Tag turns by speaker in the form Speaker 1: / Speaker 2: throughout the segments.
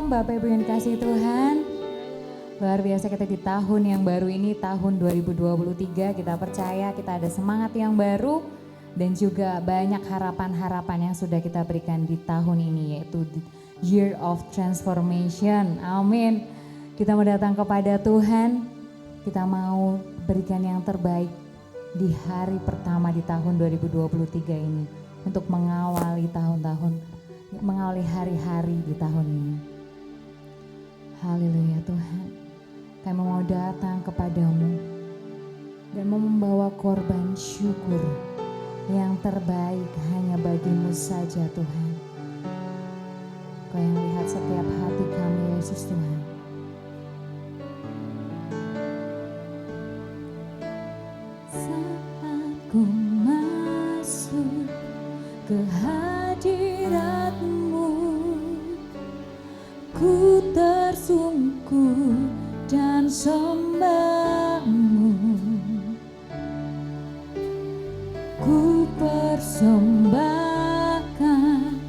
Speaker 1: Shalom Bapak Ibu yang kasih Tuhan. Luar biasa kita di tahun yang baru ini, tahun 2023. Kita percaya kita ada semangat yang baru dan juga banyak harapan-harapan yang sudah kita berikan di tahun ini, yaitu Year of Transformation. Amin. Kita mau datang kepada Tuhan, kita mau berikan yang terbaik di hari pertama di tahun 2023 ini untuk mengawali mengawali hari-hari di tahun ini. Haleluya Tuhan, kami mau datang kepadamu dan mau membawa korban syukur yang terbaik hanya bagimu saja Tuhan. Kau yang lihat setiap hati kami Yesus Tuhan. Saat ku masuk ke hadirat-Mu, ku tersungkur dan sembah-Mu. Ku persembahkan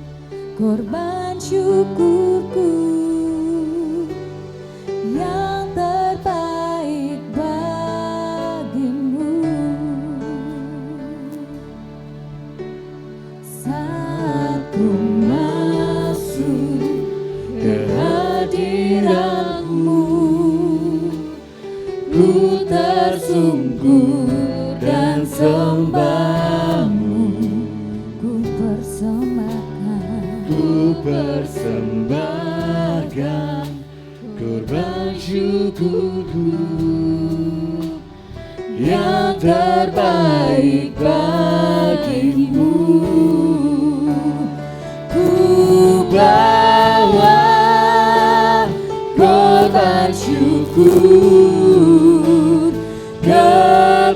Speaker 1: korban syukurku yang terbaik bagimu. Saat ku masuk ke hadirat-Mu, ku tersungkur dan sembah-Mu. Ku persembahkan korban syukurku yang terbaik bagimu. Ku bawa korban syukur ke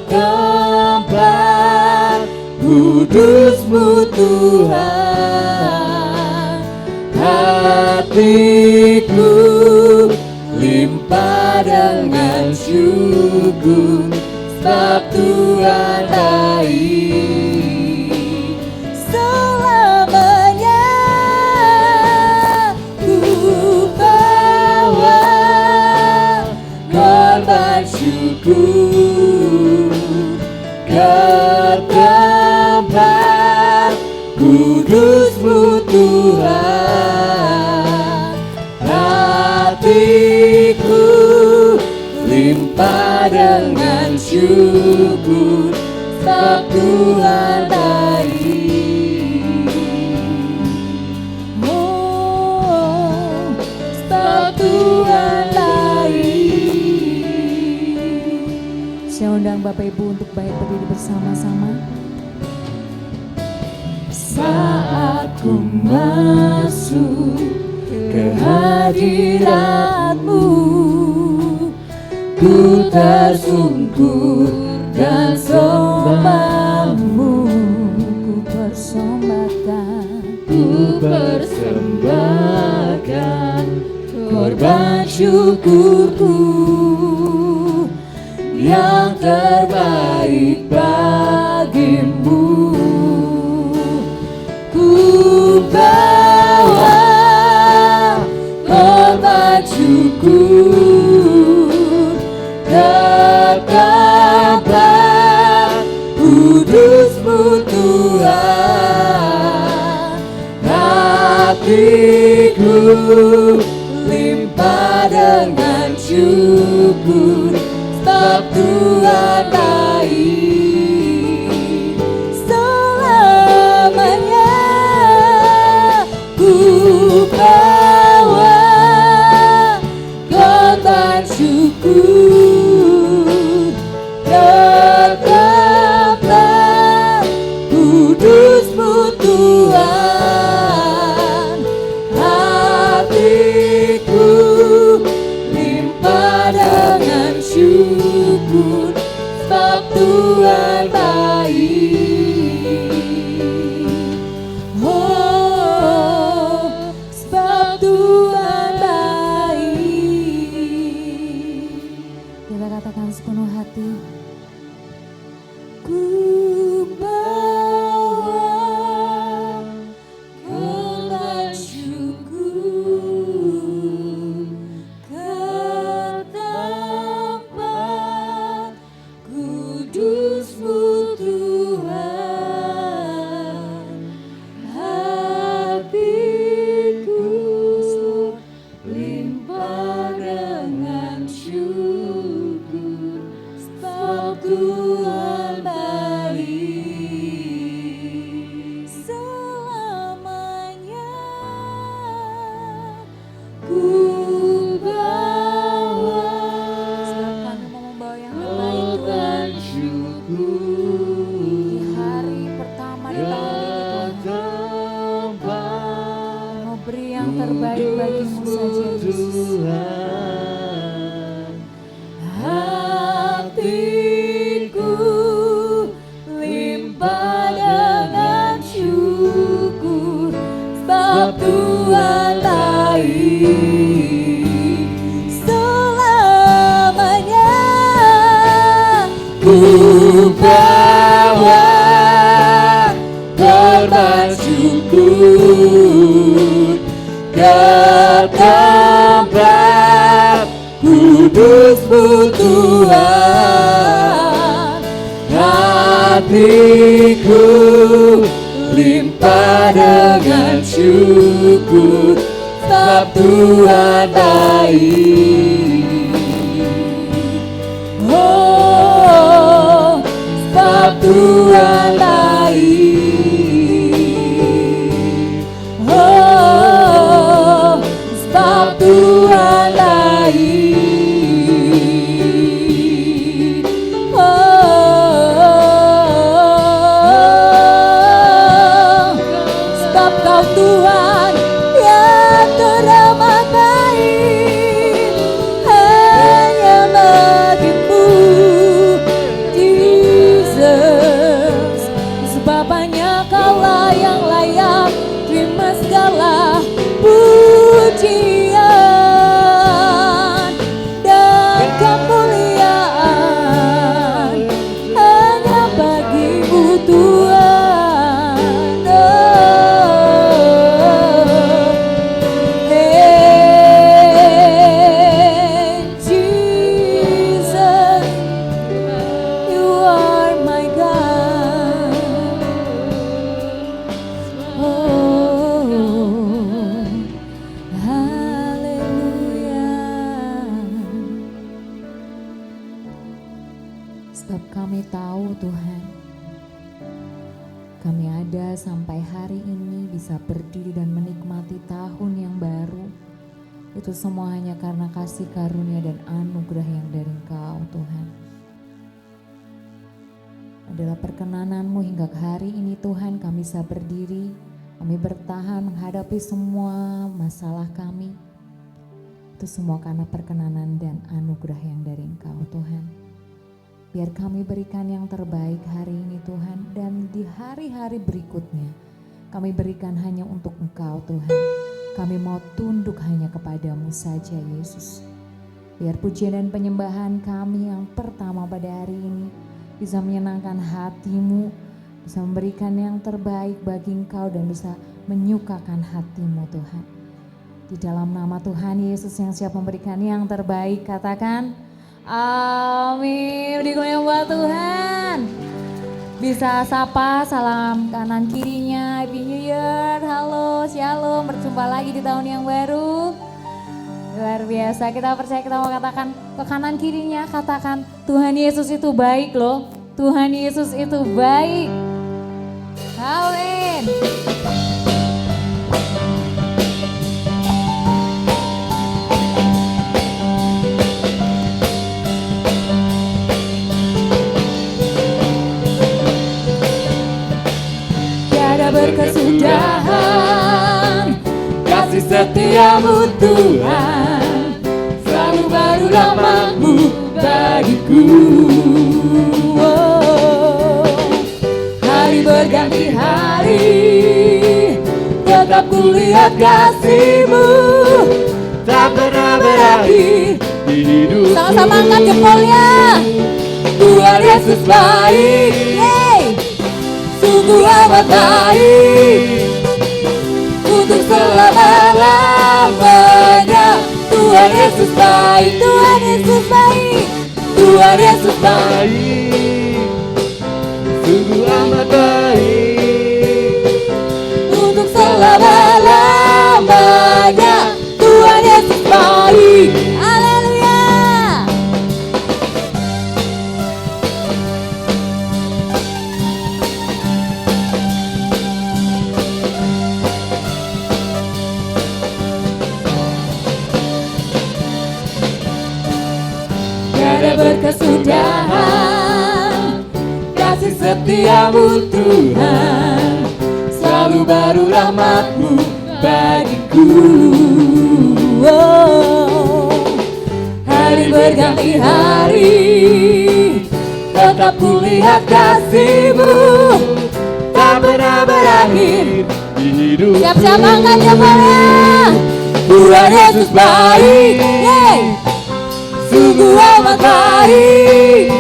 Speaker 1: tempat kudus-Mu Tuhan. Hatiku limpah dengan syukur, sebab Tuhan baik. Selamanya ku bawa korban syukur ke tempat kudus-Mu Tuhan. Hatiku limpah dengan syukur, sebab Tuhan baik. Oh, sebab Tuhan baik. Saya undang Bapak Ibu untuk baik berdiri bersama-sama. Saat ku masuk ke hadirat-Mu, ku tersungkur dan sembah-Mu. Ku persembahkan korban syukurku yang terbaik bagimu. Ku bawa korban syukur ke tempat kudus-Mu Tuhan. Hatiku limpah dengan syukur, sebab Tuhan baik. Selamanya ku bawa korban syukur ke tempat kudus-Mu Tuhan. Hatiku limpah dengan syukur, sebab Tuhan baik. Oh, sebab Tuhan baik. Kita katakan sepenuh hati. Ku bawa korban syukur ku bawa. Sebab kami mau membawa yang terbaik Tuhan. Di hari pertama di tahun ini Tuhan, mau beri yang terbaik bagimu saja Yesus. Hatiku limpah dengan syukur, sebab Tuhan baik selamanya. Ku bawa korban syukur ke tempat kudus-Mu Tuhan. Hatiku limpah dengan syukur, sebab Tuhan baik. Oh, sebab Tuhan baik. Oh, sebab Tuhan baik. Tuhan yang teramat baik, hanya bagimu Jesus. Sebab hanya Kaulah yang layak terima segala pujian dan kemuliaan, hanya bagimu Tuhan. Sebab kami tahu Tuhan, kami ada sampai hari ini bisa berdiri dan menikmati tahun yang baru. Itu semua hanya karena kasih karunia dan anugerah yang dari Engkau Tuhan. Adalah perkenanan-Mu hingga ke hari ini Tuhan kami bisa berdiri, kami bertahan menghadapi semua masalah kami. Itu semua karena perkenanan dan anugerah yang dari Engkau Tuhan. Biar kami berikan yang terbaik hari ini Tuhan, dan di hari-hari berikutnya kami berikan hanya untuk Engkau Tuhan. Kami mau tunduk hanya kepadamu saja Yesus. Biar pujian dan penyembahan kami yang pertama pada hari ini bisa menyenangkan hati-Mu, bisa memberikan yang terbaik bagi Engkau dan bisa menyukakan hati-Mu Tuhan. Di dalam nama Tuhan Yesus yang siap memberikan yang terbaik, katakan amin. Dikembalikan buat Tuhan. Bisa sapa, salam kanan kirinya, Happy New Year, halo, shalom, berjumpa lagi di tahun yang baru. Luar biasa, kita percaya, kita mau katakan ke kanan kirinya, katakan Tuhan Yesus itu baik loh, Tuhan Yesus itu baik. Amin. Berkesudahan kasih setiamu Tuhan, selalu baru rahmat-Mu bagiku. Oh, hari berganti hari, tetap kulihat kasih-Mu tak pernah berakhir di hidup. Sama-sama angkat jempolnya. Tuhan Yesus baik, sungguh amat baik untuk selama-lamanya. Tuhan Yesus baik, Tuhan Yesus baik, Tuhan Yesus baik, sungguh amat baik untuk selama-lamanya. Tuhan Yesus baik, haleluya. kesudahan. Kasih setiamu Tuhan, selalu baru rahmat-Mu bagiku. Hari berganti hari, tetap kulihat kasih-Mu tak pernah berakhir di hidup. Siap-siap angkat jempolnya. Tuhan Yesus baik, sungguh amat baik,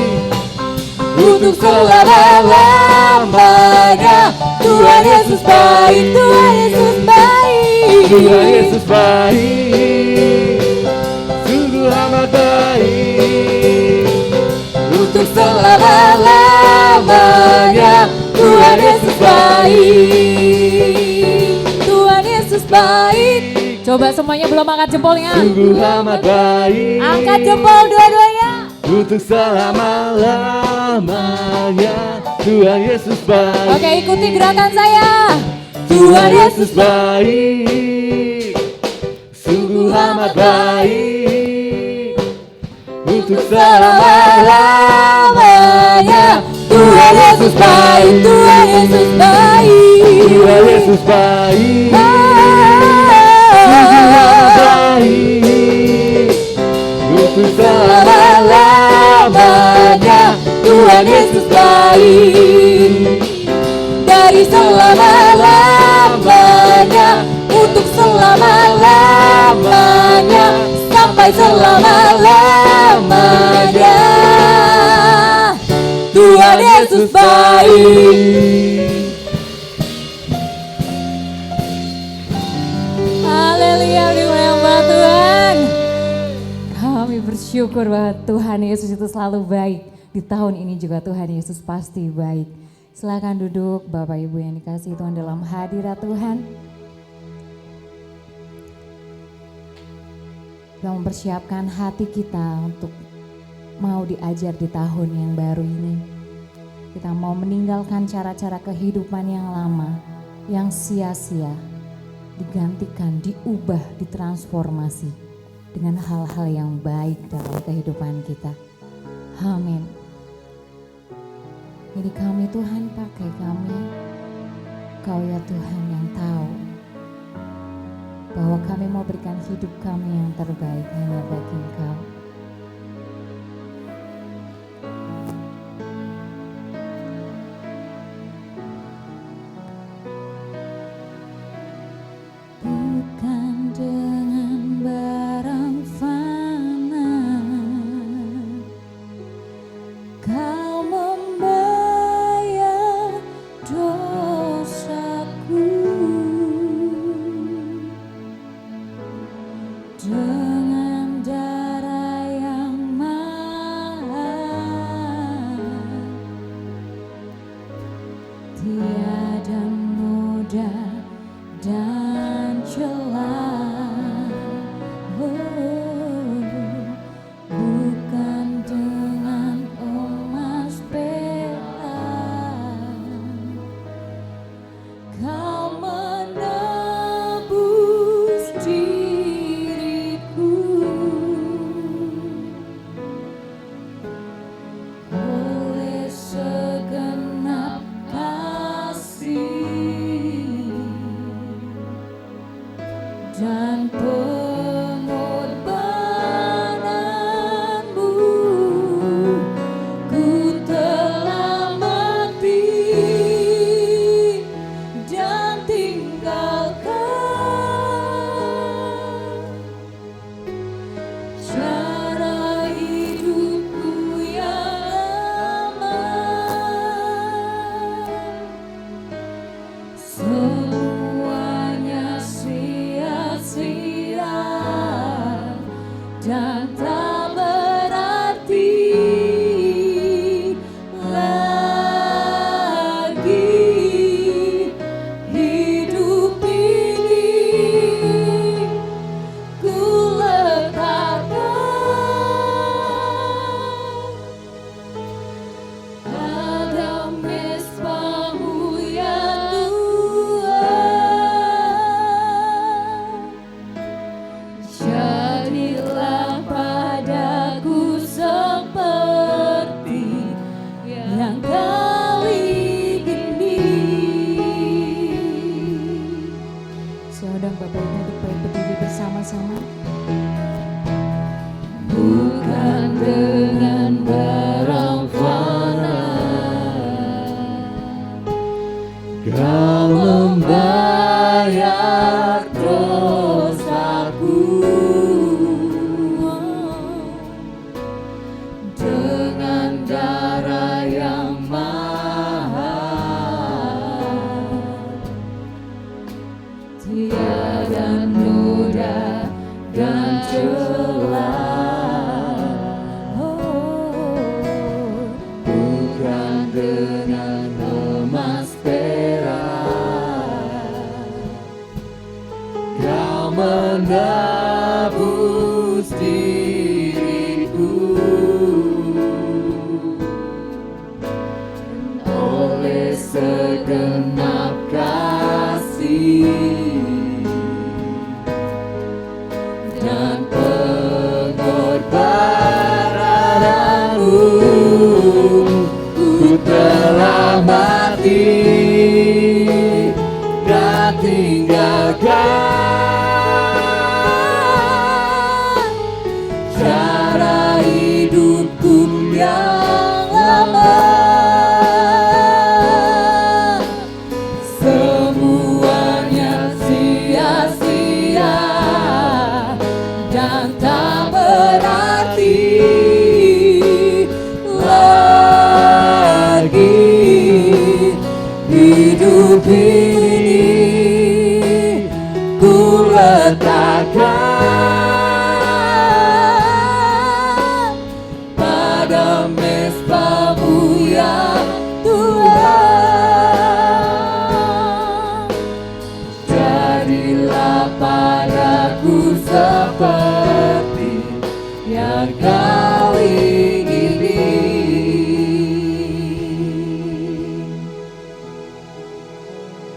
Speaker 1: untuk selama-lamanya. Tuhan Yesus baik, Tuhan Yesus baik, Tuhan Yesus baik, sungguh amat baik, untuk selama-lamanya. Tuhan Yesus baik, Tuhan Yesus baik. Coba semuanya belum angkat jempolnya. Sungguh amat baik. Angkat jempol dua-duanya. Untuk selama-lamanya. Tuhan Yesus baik. Oke, ikuti gerakan saya. Tuhan Yesus baik, sungguh amat baik, untuk selama-lamanya. Tuhan Yesus baik, Tuhan Yesus baik, Tuhan Yesus baik, sungguh amat baik, untuk selama-lamanya. Tuhan Yesus baik, dari selama-lamanya, untuk selama-lamanya, sampai selama-lamanya. Tuhan Yesus baik. Haleluya, dimuliakan Tuhan. Kami bersyukur bahwa Tuhan Yesus itu selalu baik. Di tahun ini juga Tuhan Yesus pasti baik. Silakan duduk Bapak Ibu yang dikasihi Tuhan dalam hadirat Tuhan. Kita mempersiapkan hati kita untuk mau diajar di tahun yang baru ini. Kita mau meninggalkan cara-cara kehidupan yang lama, yang sia-sia, digantikan, diubah, ditransformasi dengan hal-hal yang baik dalam kehidupan kita. Amin. Jadi kami Tuhan, pakai kami. Kau ya Tuhan yang tahu bahwa kami mau berikan hidup kami yang terbaik hanya bagi Engkau. Bukan dengan barang fana Kau membayar dosaku, dengan darah yang mahal. Tiada noda dan celah, bukan dengan emas perak. Kau menebus diriku oleh segenap kasih dan pengorbananmu. Ku telah mati dan tinggalkan cara hidupku yang lama. Semuanya sia-sia dan tak berarti lagi. Hidup ini ku letakkan pada mezbah-Mu ya Tuhan. Jadilah bersama-sama. Bukan dengan barang fana Kau membayar dosaku, dengan darah yang mahal, tiada noda dan celah. Bukan dengan emas Kau menebus diriku, oleh segenap kasih dan pengorbananmu, ku telah mati dan tinggalkan cara hidupku yang lama. Semuanya sia-sia dan tak berarti lagi. Hidup ini ku letakkan pada mezbah-Mu ya Tuhan. Jadilah padaku seperti yang Kau ingini.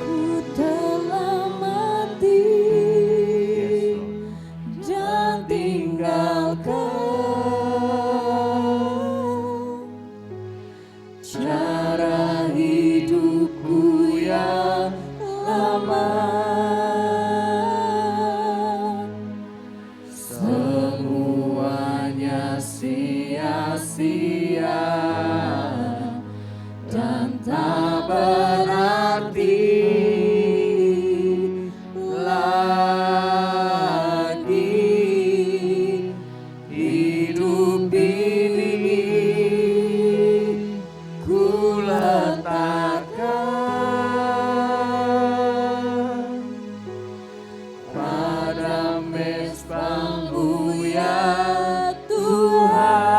Speaker 1: Ku telah mati dan tinggalkan cara hidupku yang lama. Semuanya sia-sia dan tak berarti lagi. Hidup ini ku letakkan pada mezbah-Mu ya Tuhan.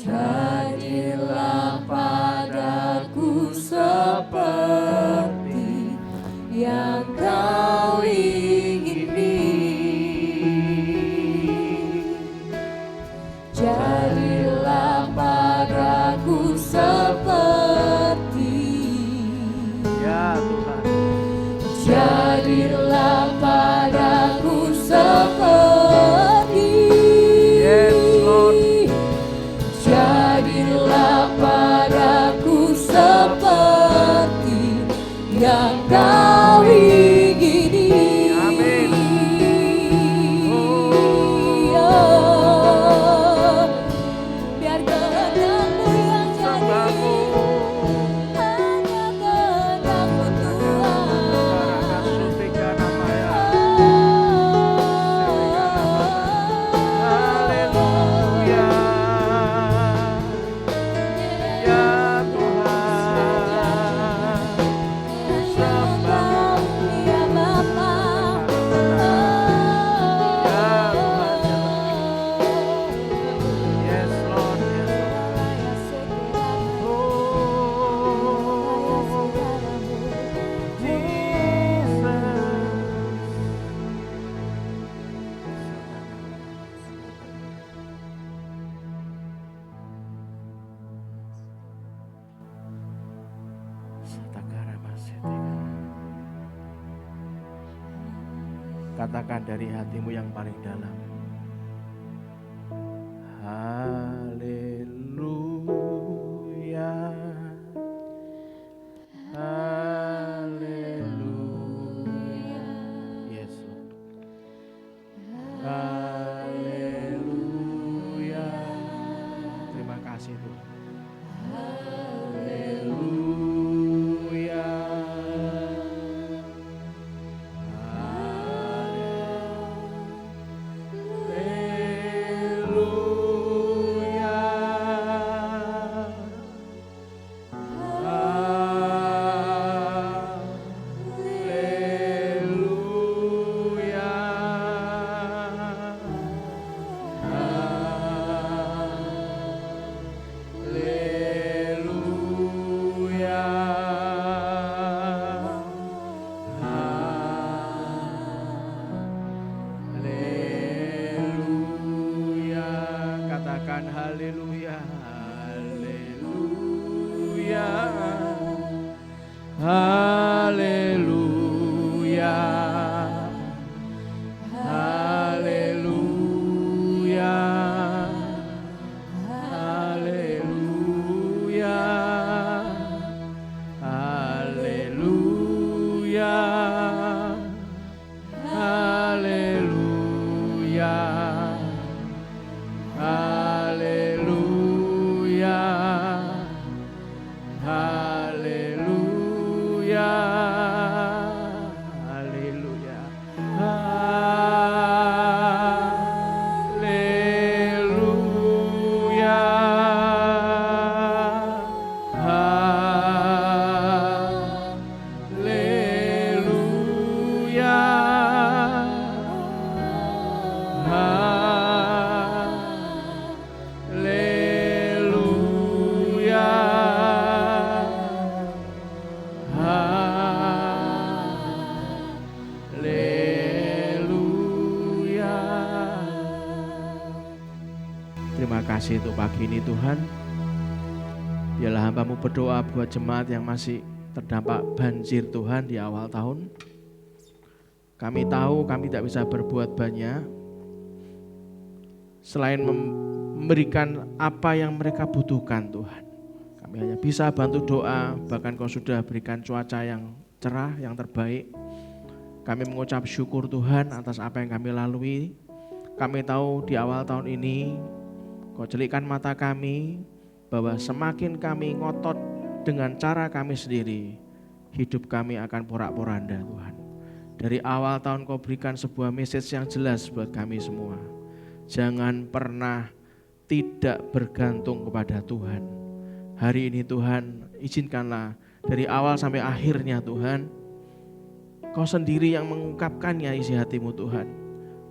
Speaker 1: Jadilah padaku seperti yang Kau ingini. Jadilah padaku seperti
Speaker 2: Ya Tuhan.
Speaker 1: Jadilah padaku seperti
Speaker 2: Yes, Lord.
Speaker 1: Jadilah padaku seperti yang Kau ingini.
Speaker 2: Amin.
Speaker 1: Oh, biar kehendak-Mu yang
Speaker 2: Sembahmu.
Speaker 1: jadi, hanya kehendak-Mu Tuhan.
Speaker 2: Karena nama ya. Katakan dari hatimu yang paling dalam. Haleluya, haleluya. kasih untuk pagi ini Tuhan. Biarlah hamba-Mu berdoa buat jemaat yang masih terdampak banjir Tuhan di awal tahun. Kami tahu kami tidak bisa berbuat banyak selain memberikan apa yang mereka butuhkan Tuhan. Kami hanya bisa bantu doa, bahkan Kau sudah berikan cuaca yang cerah, yang terbaik. Kami mengucap syukur Tuhan atas apa yang kami lalui. Kami tahu di awal tahun ini Kau celikkan mata kami bahwa semakin kami ngotot dengan cara kami sendiri, hidup kami akan porak-poranda Tuhan. Dari awal tahun Kau berikan sebuah message yang jelas buat kami semua. Jangan pernah tidak bergantung kepada Tuhan. Hari ini Tuhan, izinkanlah dari awal sampai akhirnya Tuhan, Kau sendiri yang mengungkapkannya isi hati-Mu Tuhan.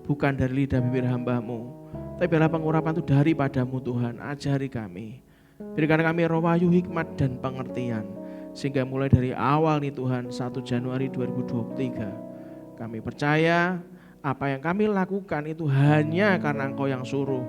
Speaker 2: Bukan dari lidah bibir hamba-Mu, tapi biarlah pengurapan itu daripadamu Tuhan. Ajari kami, berikan kami roh wahyu, hikmat dan pengertian, sehingga mulai dari awal nih Tuhan 1 Januari 2023 kami percaya apa yang kami lakukan itu hanya karena Engkau yang suruh.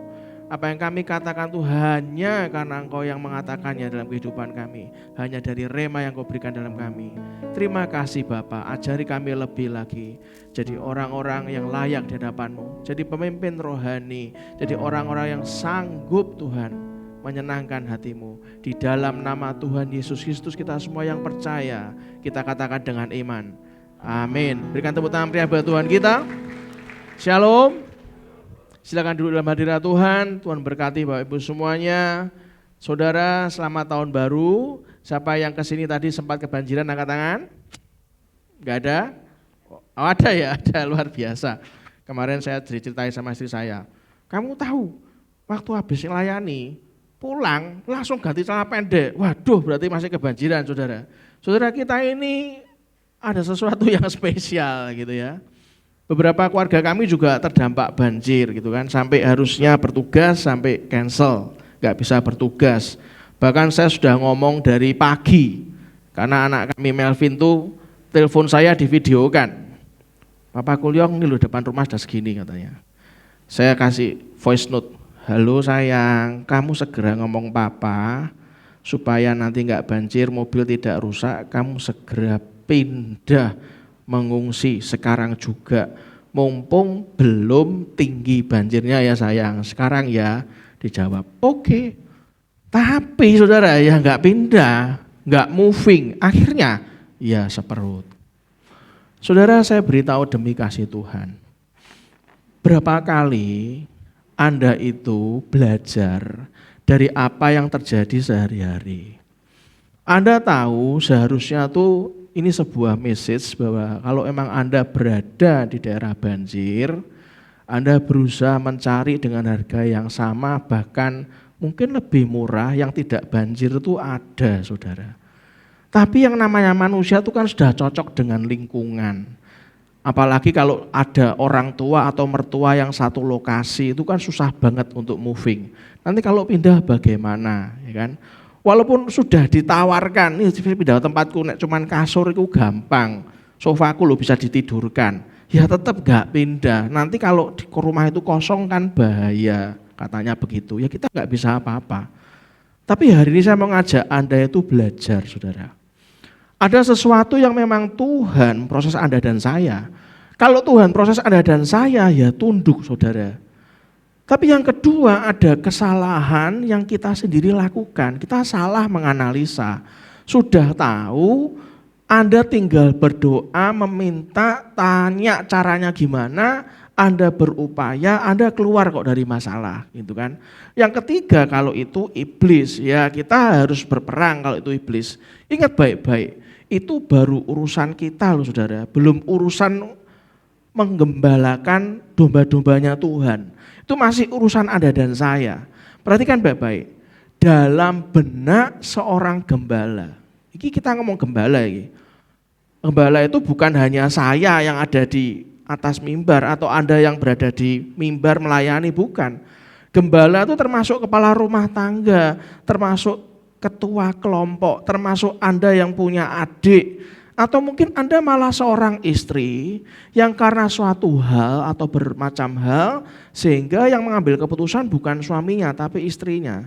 Speaker 2: Apa yang kami katakan itu hanya karena Engkau yang mengatakannya dalam kehidupan kami. Hanya dari rema yang Kau berikan dalam kami. Terima kasih Bapa, ajari kami lebih lagi. Jadi orang-orang yang layak di hadapan-Mu. Jadi pemimpin rohani. Jadi orang-orang yang sanggup Tuhan menyenangkan hati-Mu. Di dalam nama Tuhan Yesus Kristus kita semua yang percaya, kita katakan dengan iman. Amin. Berikan tepuk tangan meriah buat Tuhan kita. Shalom. Silakan duduk dalam hadirat Tuhan. Tuhan berkati Bapak Ibu semuanya. Saudara, selamat tahun baru. Siapa yang kesini tadi sempat kebanjiran angkat tangan? Enggak ada? Oh, ada ya, ada, luar biasa. Kemarin saya diceritain sama istri saya. Kamu tahu, waktu habis melayani, pulang langsung ganti celana pendek. Waduh, berarti masih kebanjiran saudara. Saudara kita ini ada sesuatu yang spesial gitu ya. Beberapa keluarga kami juga terdampak banjir gitu kan, sampai harusnya bertugas sampai cancel, nggak bisa bertugas. Bahkan saya sudah ngomong dari pagi, karena anak kami Melvin tuh telepon saya divideokan. Papa Kulyong ini loh depan rumah sudah segini katanya. Saya kasih voice note, halo sayang, kamu segera ngomong papa supaya nanti nggak banjir, mobil tidak rusak, kamu segera pindah mengungsi sekarang juga, mumpung belum tinggi banjirnya ya sayang, sekarang ya. Dijawab oke. Tapi saudara ya nggak pindah, nggak moving, akhirnya ya seperut. Saudara, saya beritahu demi kasih Tuhan, berapa kali Anda itu belajar dari apa yang terjadi sehari-hari. Anda tahu seharusnya tuh ini sebuah message bahwa kalau emang Anda berada di daerah banjir, Anda berusaha mencari dengan harga yang sama, bahkan mungkin lebih murah, yang tidak banjir itu ada saudara. Tapi yang namanya manusia itu kan sudah cocok dengan lingkungan. Apalagi kalau ada orang tua atau mertua yang satu lokasi, itu kan susah banget untuk moving. Nanti kalau pindah bagaimana, ya kan? Walaupun sudah ditawarkan, nih pindah tempatku, nek cuman kasur itu gampang, sofaku lo bisa ditidurkan, ya tetap gak pindah. Nanti kalau di rumah itu kosong kan bahaya, katanya begitu. Ya kita gak bisa apa-apa. Tapi hari ini saya mau ngajak Anda itu belajar saudara. Ada sesuatu yang memang Tuhan proses Anda dan saya. Kalau Tuhan proses Anda dan saya, ya tunduk saudara. Tapi yang kedua, ada kesalahan yang kita sendiri lakukan. Kita salah menganalisa. Sudah tahu, Anda tinggal berdoa, meminta, tanya caranya gimana, Anda berupaya, Anda keluar kok dari masalah, gitu kan. Yang ketiga, kalau itu iblis, ya kita harus berperang kalau itu iblis. Ingat baik-baik, itu baru urusan kita loh saudara, belum urusan menggembalakan domba-dombanya Tuhan. Itu masih urusan Anda dan saya. Perhatikan baik-baik. Dalam benak seorang gembala. Ini kita ngomong gembala ini. Gembala itu bukan hanya saya yang ada di atas mimbar atau Anda yang berada di mimbar melayani, bukan. Gembala itu termasuk kepala rumah tangga, termasuk ketua kelompok, termasuk Anda yang punya adik, Atau mungkin Anda malah seorang istri yang karena suatu hal atau bermacam hal sehingga yang mengambil keputusan bukan suaminya tapi istrinya.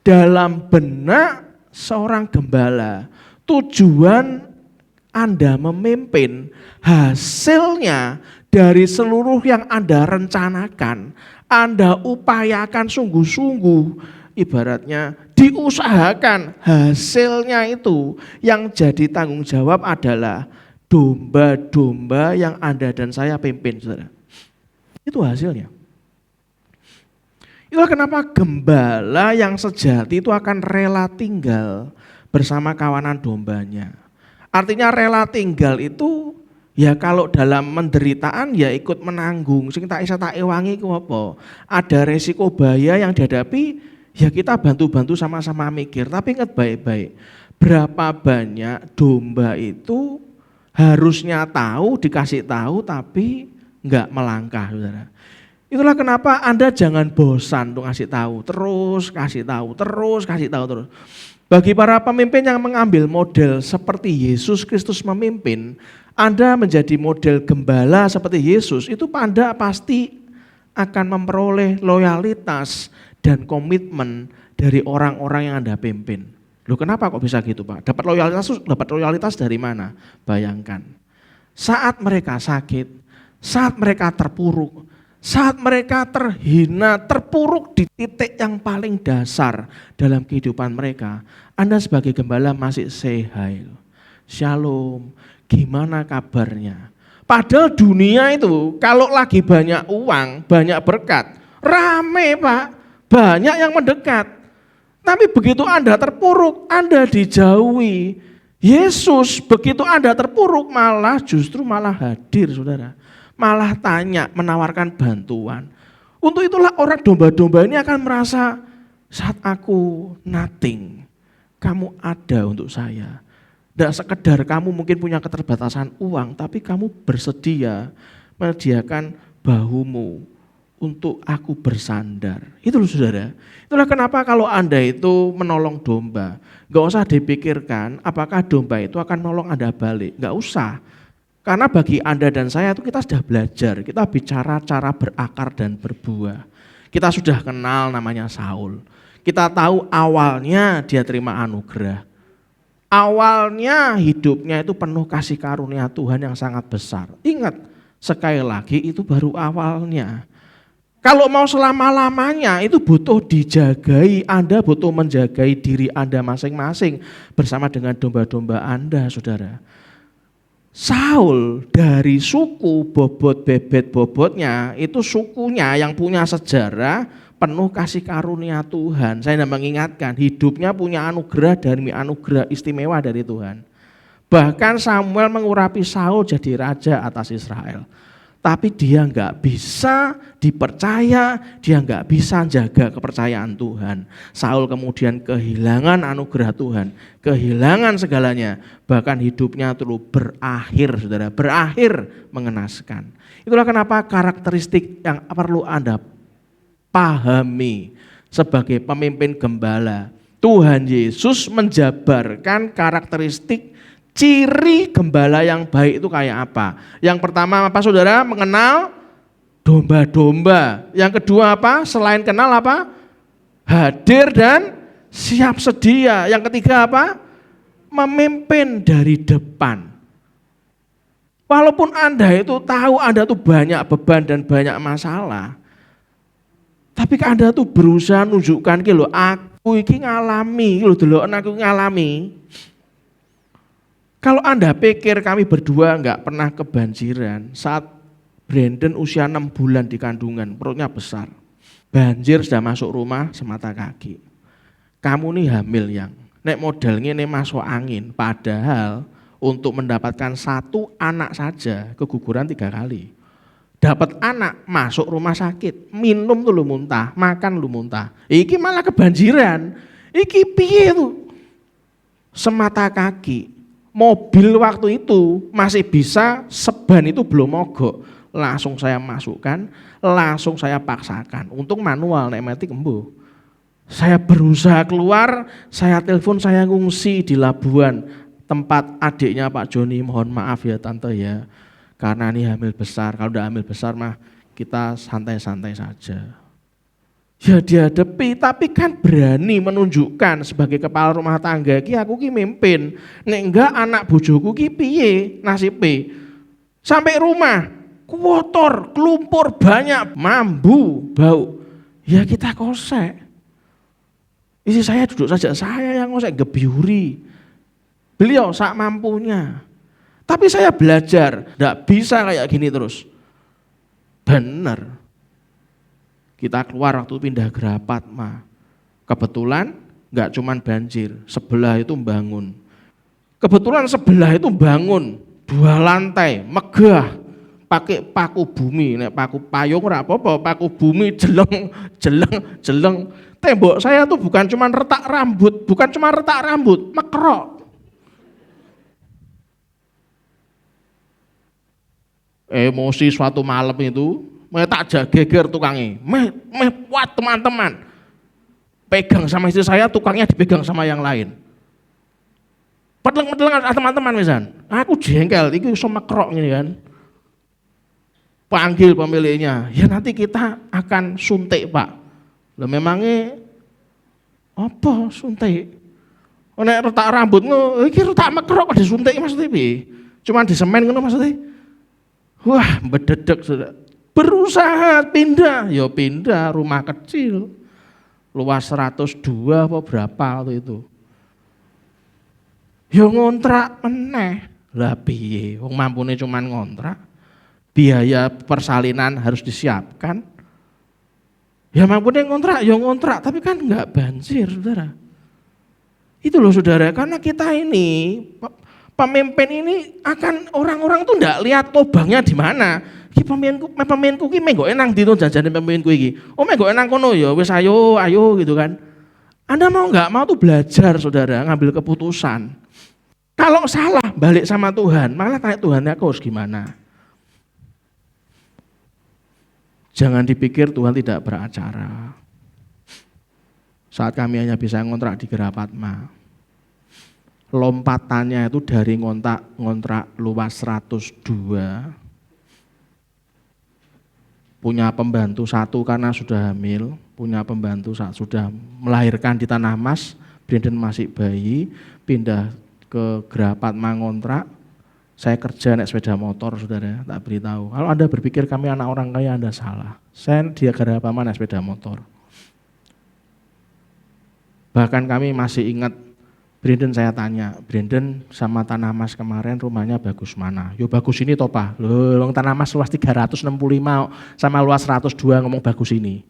Speaker 2: Dalam benak seorang gembala, tujuan Anda memimpin, hasilnya dari seluruh yang Anda rencanakan, Anda upayakan sungguh-sungguh, ibaratnya diusahakan, hasilnya itu yang jadi tanggung jawab adalah domba-domba yang Anda dan saya pimpin, saudara. Itu hasilnya. Itulah kenapa gembala yang sejati itu akan rela tinggal bersama kawanan dombanya. Artinya rela tinggal itu ya kalau dalam penderitaan ya ikut menanggung. Sing tak isa tak ewangi ku apa? Ada resiko bahaya yang dihadapi, ya kita bantu-bantu sama-sama mikir. Tapi ingat baik-baik, berapa banyak domba itu harusnya tahu, dikasih tahu tapi enggak melangkah, saudara. Itulah kenapa Anda jangan bosan untuk kasih tahu, terus kasih tahu, terus kasih tahu terus. Bagi para pemimpin yang mengambil model seperti Yesus Kristus memimpin, Anda menjadi model gembala seperti Yesus, itu Anda pasti akan memperoleh loyalitas dan komitmen dari orang-orang yang Anda pimpin. Loh kenapa kok bisa gitu Pak? Dapat loyalitas dari mana? Bayangkan, saat mereka sakit, saat mereka terpuruk, saat mereka terhina, terpuruk di titik yang paling dasar dalam kehidupan mereka, Anda sebagai gembala masih say hi, shalom, gimana kabarnya? Padahal dunia itu kalau lagi banyak uang, banyak berkat, rame Pak, banyak yang mendekat. Tapi begitu Anda terpuruk, Anda dijauhi. Yesus begitu Anda terpuruk justru malah hadir, saudara. Malah tanya, menawarkan bantuan. Untuk itulah orang domba-domba ini akan merasa, saat aku nothing, kamu ada untuk saya. Tidak sekedar kamu mungkin punya keterbatasan uang, tapi kamu bersedia menyediakan bahumu untuk aku bersandar. Itu loh saudara. Itulah kenapa kalau Anda itu menolong domba, gak usah dipikirkan apakah domba itu akan menolong Anda balik. Gak usah. Karena bagi Anda dan saya itu kita sudah belajar, kita bicara cara berakar dan berbuah. Kita sudah kenal namanya Saul. Kita tahu awalnya dia terima anugerah. Awalnya hidupnya itu penuh kasih karunia Tuhan yang sangat besar. Ingat, sekali lagi itu baru awalnya. Kalau mau selama-lamanya itu butuh dijagai, Anda butuh menjagai diri Anda masing-masing bersama dengan domba-domba Anda, saudara. Saul dari suku bobot bebet bobotnya itu sukunya yang punya sejarah penuh kasih karunia Tuhan. Saya hendak mengingatkan hidupnya punya anugerah dari anugerah istimewa dari Tuhan. Bahkan Samuel mengurapi Saul jadi raja atas Israel. Tapi dia enggak bisa dipercaya, dia enggak bisa jaga kepercayaan Tuhan. Saul kemudian kehilangan anugerah Tuhan, kehilangan segalanya. Bahkan hidupnya terus berakhir, saudara, berakhir mengenaskan. Itulah kenapa karakteristik yang perlu Anda pahami sebagai pemimpin gembala. Tuhan Yesus menjabarkan karakteristik ciri gembala yang baik itu kayak apa? Yang pertama apa saudara? Mengenal domba-domba. Yang kedua apa? Selain kenal apa? Hadir dan siap sedia. Yang ketiga apa? Memimpin dari depan. Walaupun Anda itu tahu Anda tuh banyak beban dan banyak masalah, tapi Anda tuh berusaha nunjukkan gitu, aku iki ngalami, gitu loh, aku ngalami. Kalau Anda pikir kami berdua enggak pernah kebanjiran, saat Brandon usia 6 bulan di kandungan, perutnya besar. Banjir sudah masuk rumah semata kaki. Kamu nih hamil yang, nek modalnya nih masuk angin, padahal untuk mendapatkan satu anak saja keguguran 3 kali. Dapat anak, masuk rumah sakit, minum tuh lu muntah, makan lu muntah. Iki malah kebanjiran, iki piye tuh? Semata kaki. Mobil waktu itu masih bisa, seban itu belum mogok. Langsung saya masukkan, langsung saya paksakan. Untung manual, nek metik embuh. Saya berusaha keluar, saya telepon, saya ngungsi di Labuan. tempat adiknya Pak Joni, mohon maaf ya Tante ya, karena ini hamil besar. Kalau udah hamil besar mah kita santai-santai saja. Ya dihadapi, tapi kan berani menunjukkan sebagai kepala rumah tangga ki aku ki mimpin. Nek enggak anak bojoku ki piye nasibe? Sampai rumah kotor, kelumpur banyak, mambu, bau. Ya kita kosek. Isi saya duduk saja, saya yang ngosek gebiuri. Beliau sak mampunya. Tapi saya belajar, enggak bisa kayak gini terus. Benar. Kita keluar waktu pindah Gerapat mah. Kebetulan enggak cuman banjir, sebelah itu bangun. Kebetulan sebelah itu bangun 2 lantai, megah. Pakai paku bumi, nek paku payung ora apa-apa, paku bumi jeleng. Tembok saya tuh bukan cuman retak rambut, mekrok. Emosi suatu malam itu, tak geger tukangnya, kuat teman-teman. Pegang sama istri saya, tukangnya dipegang sama yang lain. Pedleng-pedleng teman-teman misalnya. Aku jengkel, ini iso mekrok ini kan. Panggil pemiliknya, ya nanti kita akan suntik Pak. Lah memangnya apa suntik? Nek retak rambut iki retak mekrok disuntik maksudnya piye? Cuman disemen ngono maksudnya. Wah, bededek sudah. Berusaha pindah, ya pindah rumah kecil. Luas 102 apa berapa waktu itu. Ya ngontrak meneh. Lah piye? Wong mampune cuman ngontrak. Biaya persalinan harus disiapkan. Ya mampune ngontrak, ya ngontrak, tapi kan enggak banjir, Saudara. Itu loh Saudara, karena kita ini pemimpin ini akan orang-orang tuh enggak lihat lubangnya di mana. Ki pemimpinku ki menggo enang di jajane pemimpinku iki. Oh menggo enang kono ya, wis ayo gitu kan. Anda mau enggak mau tuh belajar Saudara, ngambil keputusan. Kalau salah balik sama Tuhan, malah tanya Tuhan aku harus gimana. Jangan dipikir Tuhan tidak beracara. Saat kami hanya bisa ngontrak di Gerapat mah, lompatannya itu dari ngontrak luas 102, punya pembantu 1 karena sudah hamil, punya pembantu sudah melahirkan di Tanah Mas, Brandon masih bayi, pindah ke Gerapat mah ngontrak. Saya kerja naik sepeda motor, Saudara, tak beritahu. Kalau Anda berpikir kami anak orang kaya, Anda salah. Saya di Gerapat naik sepeda motor. Bahkan kami masih ingat, Brandon saya tanya, Brandon sama Tanah Mas kemarin rumahnya bagus mana? Yo bagus ini toh Pak. Loh, Tanah Mas luas 365 sama luas 102 ngomong bagus ini.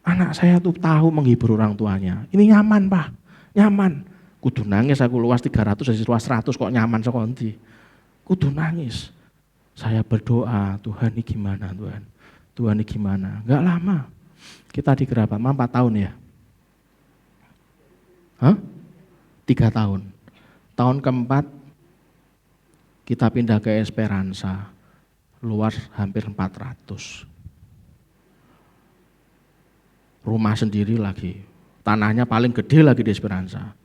Speaker 2: Anak saya tuh tahu menghibur orang tuanya. Ini nyaman Pak, nyaman. Kudu nangis aku luas 300 dari luas 100 kok nyaman sekondi. Kudu nangis. Saya berdoa, Tuhan ini gimana Tuhan? Tuhan ini gimana? Enggak lama. Kita di Gerapat 4 tahun ya. 3 tahun. Tahun keempat kita pindah ke Esperanza. Luas hampir 400. Rumah sendiri lagi. Tanahnya paling gede lagi di Esperanza.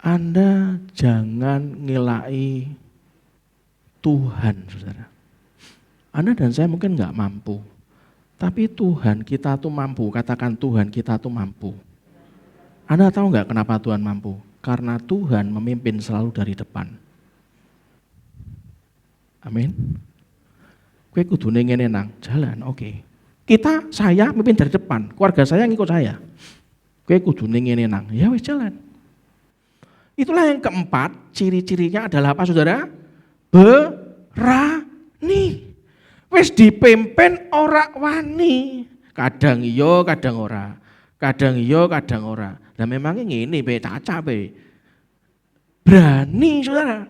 Speaker 2: Anda jangan ngilai Tuhan, Saudara. Anda dan saya mungkin enggak mampu, tapi Tuhan kita tuh mampu. Katakan Tuhan kita tuh mampu. Anda tahu enggak kenapa Tuhan mampu? Karena Tuhan memimpin selalu dari depan. Amin. Kowe kudune ngene nang jalan, oke. Saya memimpin dari depan, keluarga saya ngikut saya. Kowe kudune ngene nang, ya wis jalan. Itulah yang keempat, ciri-cirinya adalah apa Saudara? Berani. Wis dipimpin ora wani. Kadang iya, kadang ora. Kadang iya, kadang ora. Lah memangnya ngene be caca be. Berani Saudara.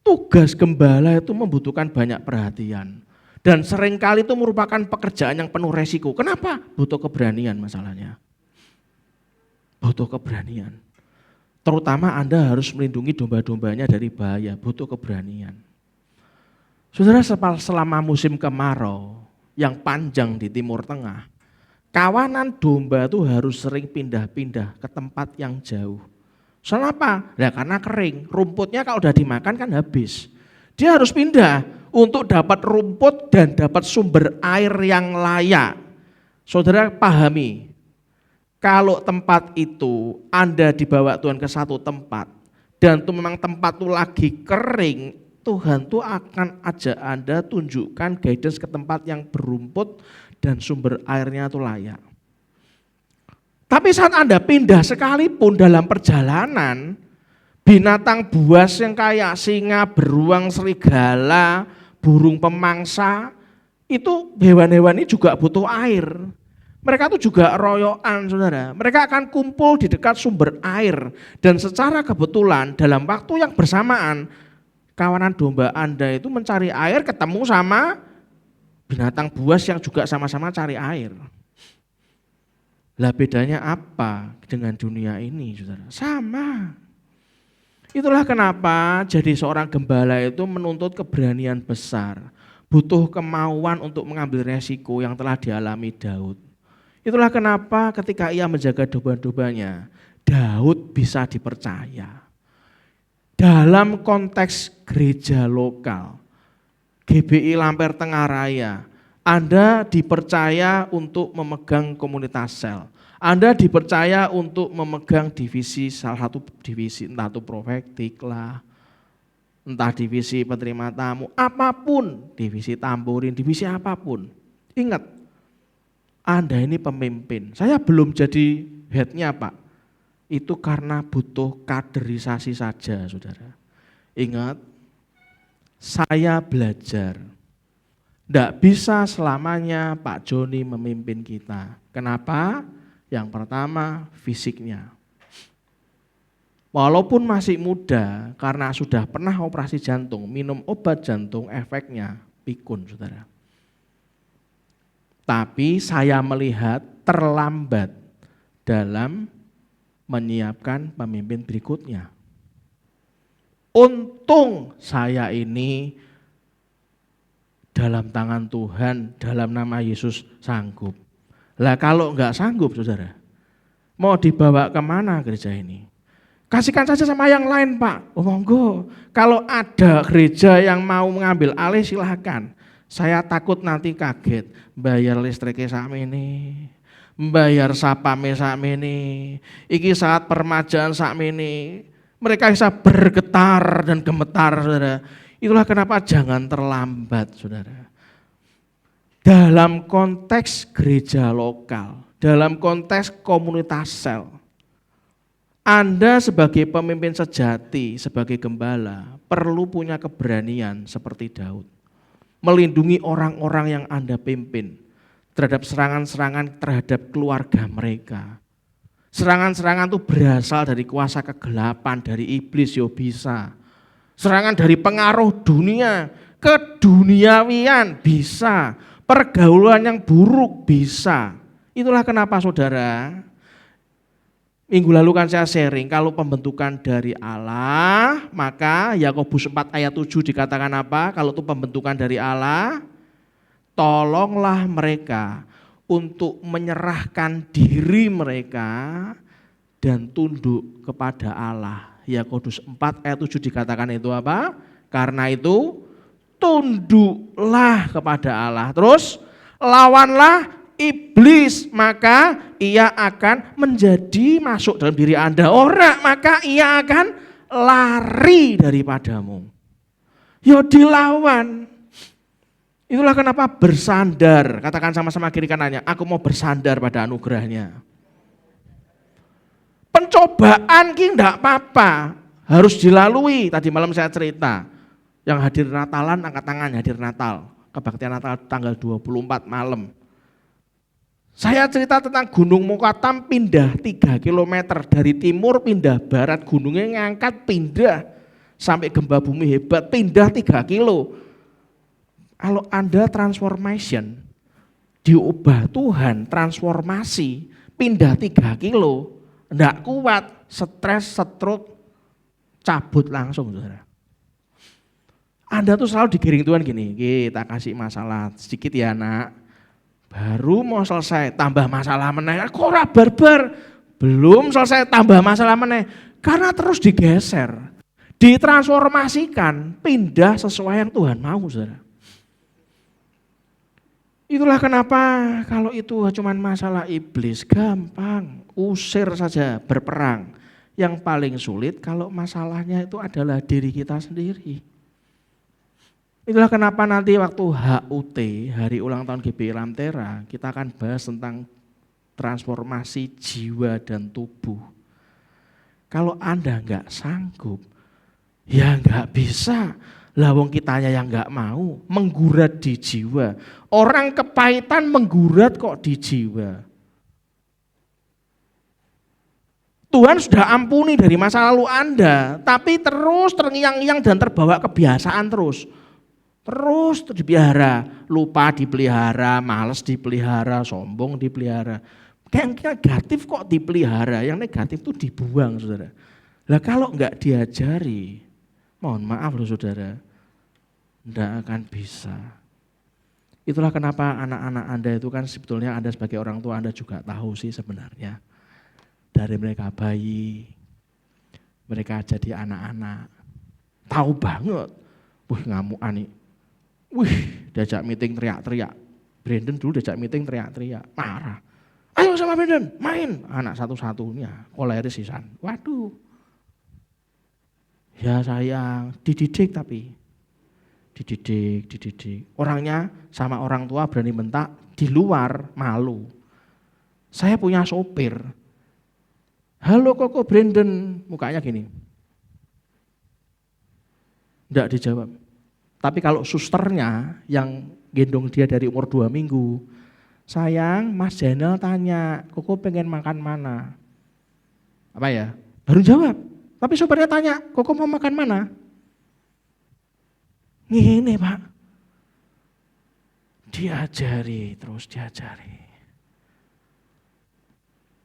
Speaker 2: Tugas gembala itu membutuhkan banyak perhatian. Dan seringkali itu merupakan pekerjaan yang penuh resiko. Kenapa? Butuh keberanian masalahnya. Butuh keberanian. Terutama Anda harus melindungi domba-dombanya dari bahaya, butuh keberanian. Saudara, selama musim kemarau yang panjang di Timur Tengah, kawanan domba itu harus sering pindah-pindah ke tempat yang jauh. Kenapa? Ya karena kering, rumputnya kalau udah dimakan kan habis. Dia harus pindah untuk dapat rumput dan dapat sumber air yang layak. Saudara pahami, kalau tempat itu Anda dibawa Tuhan ke satu tempat, dan itu memang tempat itu lagi kering, Tuhan tuh akan ajak Anda tunjukkan guidance ke tempat yang berumput dan sumber airnya itu layak. Tapi saat Anda pindah sekalipun dalam perjalanan, binatang buas yang kayak singa, beruang, serigala, burung pemangsa, itu hewan-hewan ini juga butuh air. Mereka itu juga royoan, saudara. Mereka akan kumpul di dekat sumber air. Dan secara kebetulan dalam waktu yang bersamaan, kawanan domba Anda itu mencari air ketemu sama binatang buas yang juga sama-sama cari air. Lah bedanya apa dengan dunia ini, saudara? Sama. Itulah kenapa jadi seorang gembala itu menuntut keberanian besar. Butuh kemauan untuk mengambil resiko yang telah dialami Daud. Itulah kenapa ketika ia menjaga domba-dombanya, Daud bisa dipercaya. Dalam konteks gereja lokal, GBI Lamper Tengah Raya, Anda dipercaya untuk memegang komunitas sel. Anda dipercaya untuk memegang divisi, salah satu divisi, entah itu profetik lah, entah divisi penerima tamu, apapun, divisi tamborin, divisi apapun. Ingat, Anda ini pemimpin. Saya belum jadi headnya Pak. Itu karena butuh kaderisasi saja, saudara. Ingat, saya belajar. Tidak bisa selamanya Pak Joni memimpin kita. Kenapa? Yang pertama, fisiknya. Walaupun masih muda, karena sudah pernah operasi jantung, minum obat jantung, efeknya pikun, saudara. Tapi saya melihat terlambat dalam menyiapkan pemimpin berikutnya. Untung saya ini dalam tangan Tuhan, dalam nama Yesus sanggup. Lah kalau enggak sanggup, saudara, mau dibawa kemana gereja ini? Kasihkan saja sama yang lain Pak. Oh monggo, kalau ada gereja yang mau mengambil alih silahkan. Saya takut nanti kaget, bayar listriknya sakmene, bayar sapame sakmene, iki saat permajaan sakmene. Mereka bisa bergetar dan gemetar, saudara. Itulah kenapa jangan terlambat, saudara. Dalam konteks gereja lokal, dalam konteks komunitas sel, Anda sebagai pemimpin sejati, sebagai gembala, perlu punya keberanian seperti Daud. Melindungi orang-orang yang Anda pimpin terhadap serangan-serangan terhadap keluarga mereka. Serangan-serangan itu berasal dari kuasa kegelapan, dari iblis ya bisa. Serangan dari pengaruh dunia, keduniawian bisa. Pergaulan yang buruk bisa. Itulah kenapa saudara, minggu lalu kan saya sharing, kalau pembentukan dari Allah, maka Yakobus 4 ayat 7 dikatakan apa? Kalau itu pembentukan dari Allah, tolonglah mereka untuk menyerahkan diri mereka dan tunduk kepada Allah. Yakobus 4 ayat 7 dikatakan itu apa? Karena itu tunduklah kepada Allah. Terus lawanlah iblis, maka ia akan menjadi masuk dalam diri Anda. Ora, maka ia akan lari daripadamu. Ya dilawan. Itulah kenapa bersandar, katakan sama-sama kiri kanannya, aku mau bersandar pada anugerahnya. Pencobaan ki enggak apa-apa, harus dilalui. Tadi malam saya cerita, yang hadir Natalan angkat tangan, hadir Natal, kebaktian Natal tanggal 24 malam. Saya cerita tentang Gunung Mokatam pindah 3 km dari timur pindah barat, gunungnya ngangkat pindah sampai gempa bumi hebat, pindah 3 kilo. Kalau Anda transformation, diubah Tuhan, transformasi, pindah 3 kilo, enggak kuat, stres, stroke, cabut langsung, saudara. Anda tuh selalu digiring Tuhan gini, kita kasih masalah sedikit ya nak, baru mau selesai, tambah masalah meneh, kok ora barbar, Belum selesai tambah masalah meneh. Karena terus digeser, ditransformasikan, pindah sesuai yang Tuhan mau, saudara. Itulah kenapa kalau itu cuma masalah iblis, gampang, usir saja, berperang. Yang paling sulit kalau masalahnya itu adalah diri kita sendiri. Itulah kenapa nanti waktu HUT, Hari Ulang Tahun GBI Lamtera, kita akan bahas tentang transformasi jiwa dan tubuh. Kalau Anda enggak sanggup, ya enggak bisa. Lah wong kitanya yang enggak mau, menggurat di jiwa. Orang kepahitan menggurat kok di jiwa. Tuhan sudah ampuni dari masa lalu Anda, tapi terus terngiang-ngiang dan terbawa kebiasaan terus. Terus dipelihara, lupa dipelihara, malas dipelihara, sombong dipelihara. Kayak negatif kok dipelihara, yang negatif itu dibuang, saudara. Lah kalau enggak diajari, mohon maaf loh saudara, enggak akan bisa. Itulah kenapa anak-anak Anda itu kan sebetulnya Anda sebagai orang tua Anda juga tahu sih sebenarnya. Dari mereka bayi, mereka jadi anak-anak, tahu banget, wih ngamukan nih, wih diajak meeting teriak-teriak. Brandon dulu diajak meeting teriak-teriak, marah. Ayo sama Brandon, main. Anak satu-satunya, koleris sisan. Waduh. Ya sayang, dididik tapi. Dididik. Orangnya sama orang tua berani bentak, di luar malu. Saya punya sopir. Halo Koko Brandon, mukanya gini. Enggak dijawab. Tapi kalau susternya yang gendong dia dari umur 2 minggu, sayang, Mas Janel tanya, Koko pengen makan mana? Apa ya? Baru jawab. Tapi supirnya tanya, Koko mau makan mana? Ngene Pak. Diajari, terus diajari.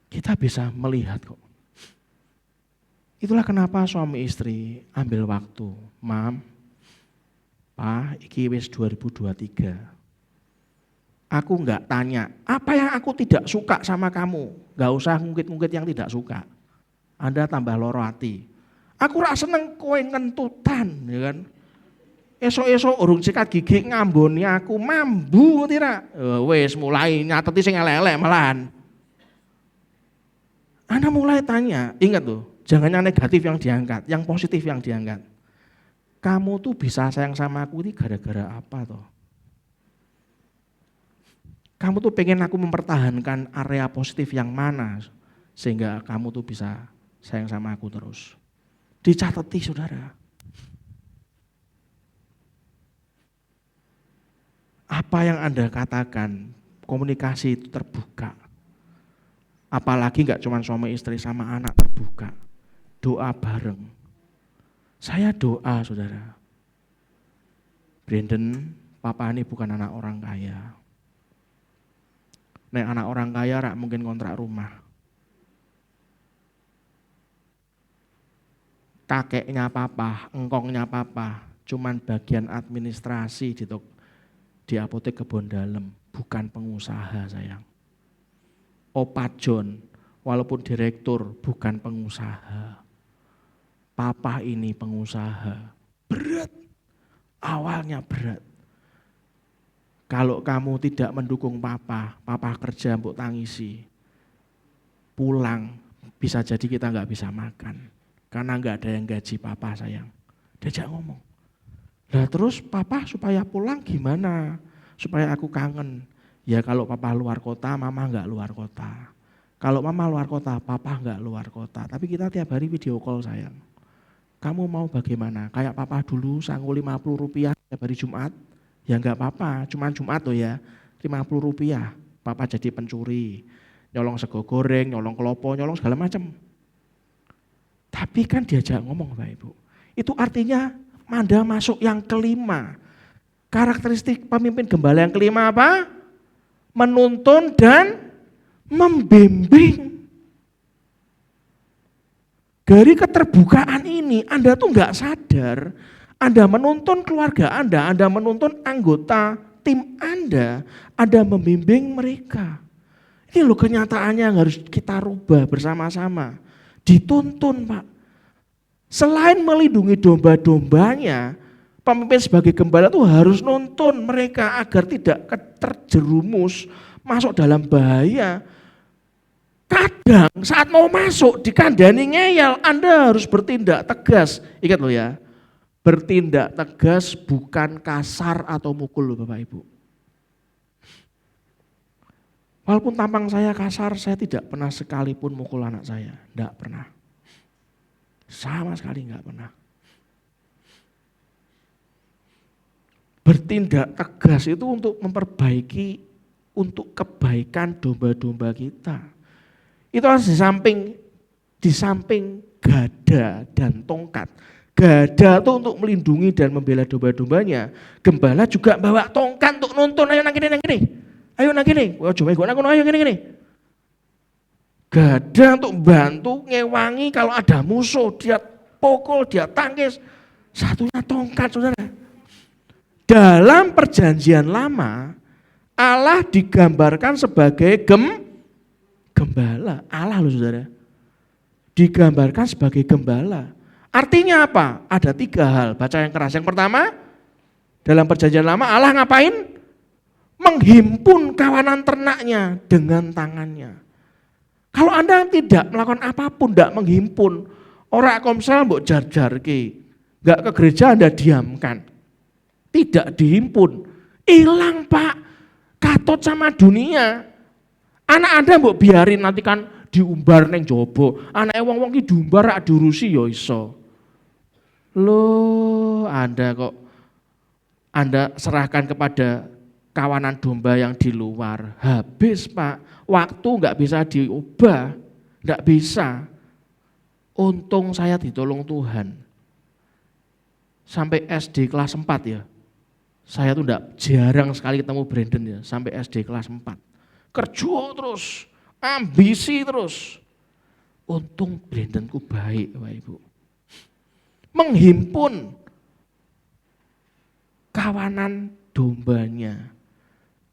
Speaker 2: Kita bisa melihat kok. Itulah kenapa suami istri ambil waktu. Mam, Pak, iki wis 2023. Aku enggak tanya, apa yang aku tidak suka sama kamu? Enggak usah ngungkit-ngungkit yang tidak suka. Anda tambah loro hati. Aku rak seneng kowe ngentutan, ya kan? Esok-esok urung sikat gigi ngamboni aku mambu ngerti ra? Wis mulai nyateti sing elek-elek malahan. Anda mulai tanya, ingat tuh, jangan yang negatif yang diangkat, yang positif yang diangkat. Kamu tuh bisa sayang sama aku ini gara-gara apa toh? Kamu tuh pengen aku mempertahankan area positif yang mana sehingga kamu tuh bisa sayang sama aku terus. Dicateti saudara. Apa yang Anda katakan, komunikasi itu terbuka. Apalagi enggak cuma suami istri sama anak terbuka. Doa bareng. Saya doa saudara. Brandon, papa ini bukan anak orang kaya. Nek anak orang kaya rak mungkin kontrak rumah. Kakeknya papa, engkongnya papa, cuman bagian administrasi di apotek Kebon Dalem, bukan pengusaha sayang. Opa John, walaupun direktur, bukan pengusaha. Papa ini pengusaha, berat, awalnya berat. Kalau kamu tidak mendukung papa kerja mbok tangisi, pulang bisa jadi kita nggak bisa makan. Karena nggak ada yang gaji papa sayang. Diajak ngomong. Nah terus papa supaya pulang gimana? Supaya aku kangen. Ya kalau papa luar kota, mama nggak luar kota. Kalau mama luar kota, papa nggak luar kota. Tapi kita tiap hari video call sayang. Kamu mau bagaimana? Kayak papa dulu sanggup 50 rupiah tiap hari Jumat. Ya nggak apa-apa, cuma Jumat tuh ya. 50 rupiah. Papa jadi pencuri. Nyolong sego goreng, nyolong kelopo, nyolong segala macam. Tapi kan diajak ngomong Bapak Ibu. Itu artinya Manda masuk yang kelima. Karakteristik pemimpin gembala yang kelima apa? Menuntun dan membimbing. Dari keterbukaan ini Anda tuh nggak sadar, Anda menuntun keluarga Anda menuntun anggota tim Anda membimbing mereka. Ini loh kenyataannya yang harus kita rubah bersama-sama. Dituntun Pak. Selain melindungi domba-dombanya, pemimpin sebagai gembala itu harus nuntun mereka agar tidak terjerumus masuk dalam bahaya. Kadang saat mau masuk dikandani ngeyel, Anda harus bertindak tegas. Ingat loh ya, bertindak tegas bukan kasar atau mukul loh Bapak Ibu. Walaupun tampang saya kasar, saya tidak pernah sekalipun mukul anak saya. Tidak pernah. Sama sekali tidak pernah. Bertindak tegas itu untuk memperbaiki, untuk kebaikan domba-domba kita. Itu harus di samping gada dan tongkat. Gada itu untuk melindungi dan membela domba-dombanya. Gembala juga bawa tongkat untuk nuntun, ayo nang kene. Ayo nang kene, ayo gini. Gada untuk bantu ngewangi kalau ada musuh, dia pukul, dia tangkis. Satunya tongkat, Saudara. Dalam perjanjian lama, Allah digambarkan sebagai gembala. Allah loh Saudara. Digambarkan sebagai gembala. Artinya apa? Ada 3 hal. Baca yang keras. Yang pertama, dalam perjanjian lama Allah ngapain? Menghimpun kawanan ternaknya dengan tangannya. Kalau Anda tidak melakukan apapun, tidak menghimpun, orang komsel mbok jar-jarke, enggak ke gereja Anda diamkan. Tidak dihimpun, hilang Pak, katut sama dunia. Anak Anda mbok biarin nanti kan diumbar neng jobo, anak wong-wong ki diumbar rak diurusi ya iso. Loh, Anda serahkan kepada kawanan domba yang di luar, habis Pak, waktu enggak bisa diubah, enggak bisa. Untung saya ditolong Tuhan. Sampai SD kelas 4 ya, saya tuh jarang sekali ketemu Brandon ya, sampai SD kelas 4. Kerja terus, ambisi terus. Untung Brandonku baik Bapak Ibu. Menghimpun kawanan dombanya.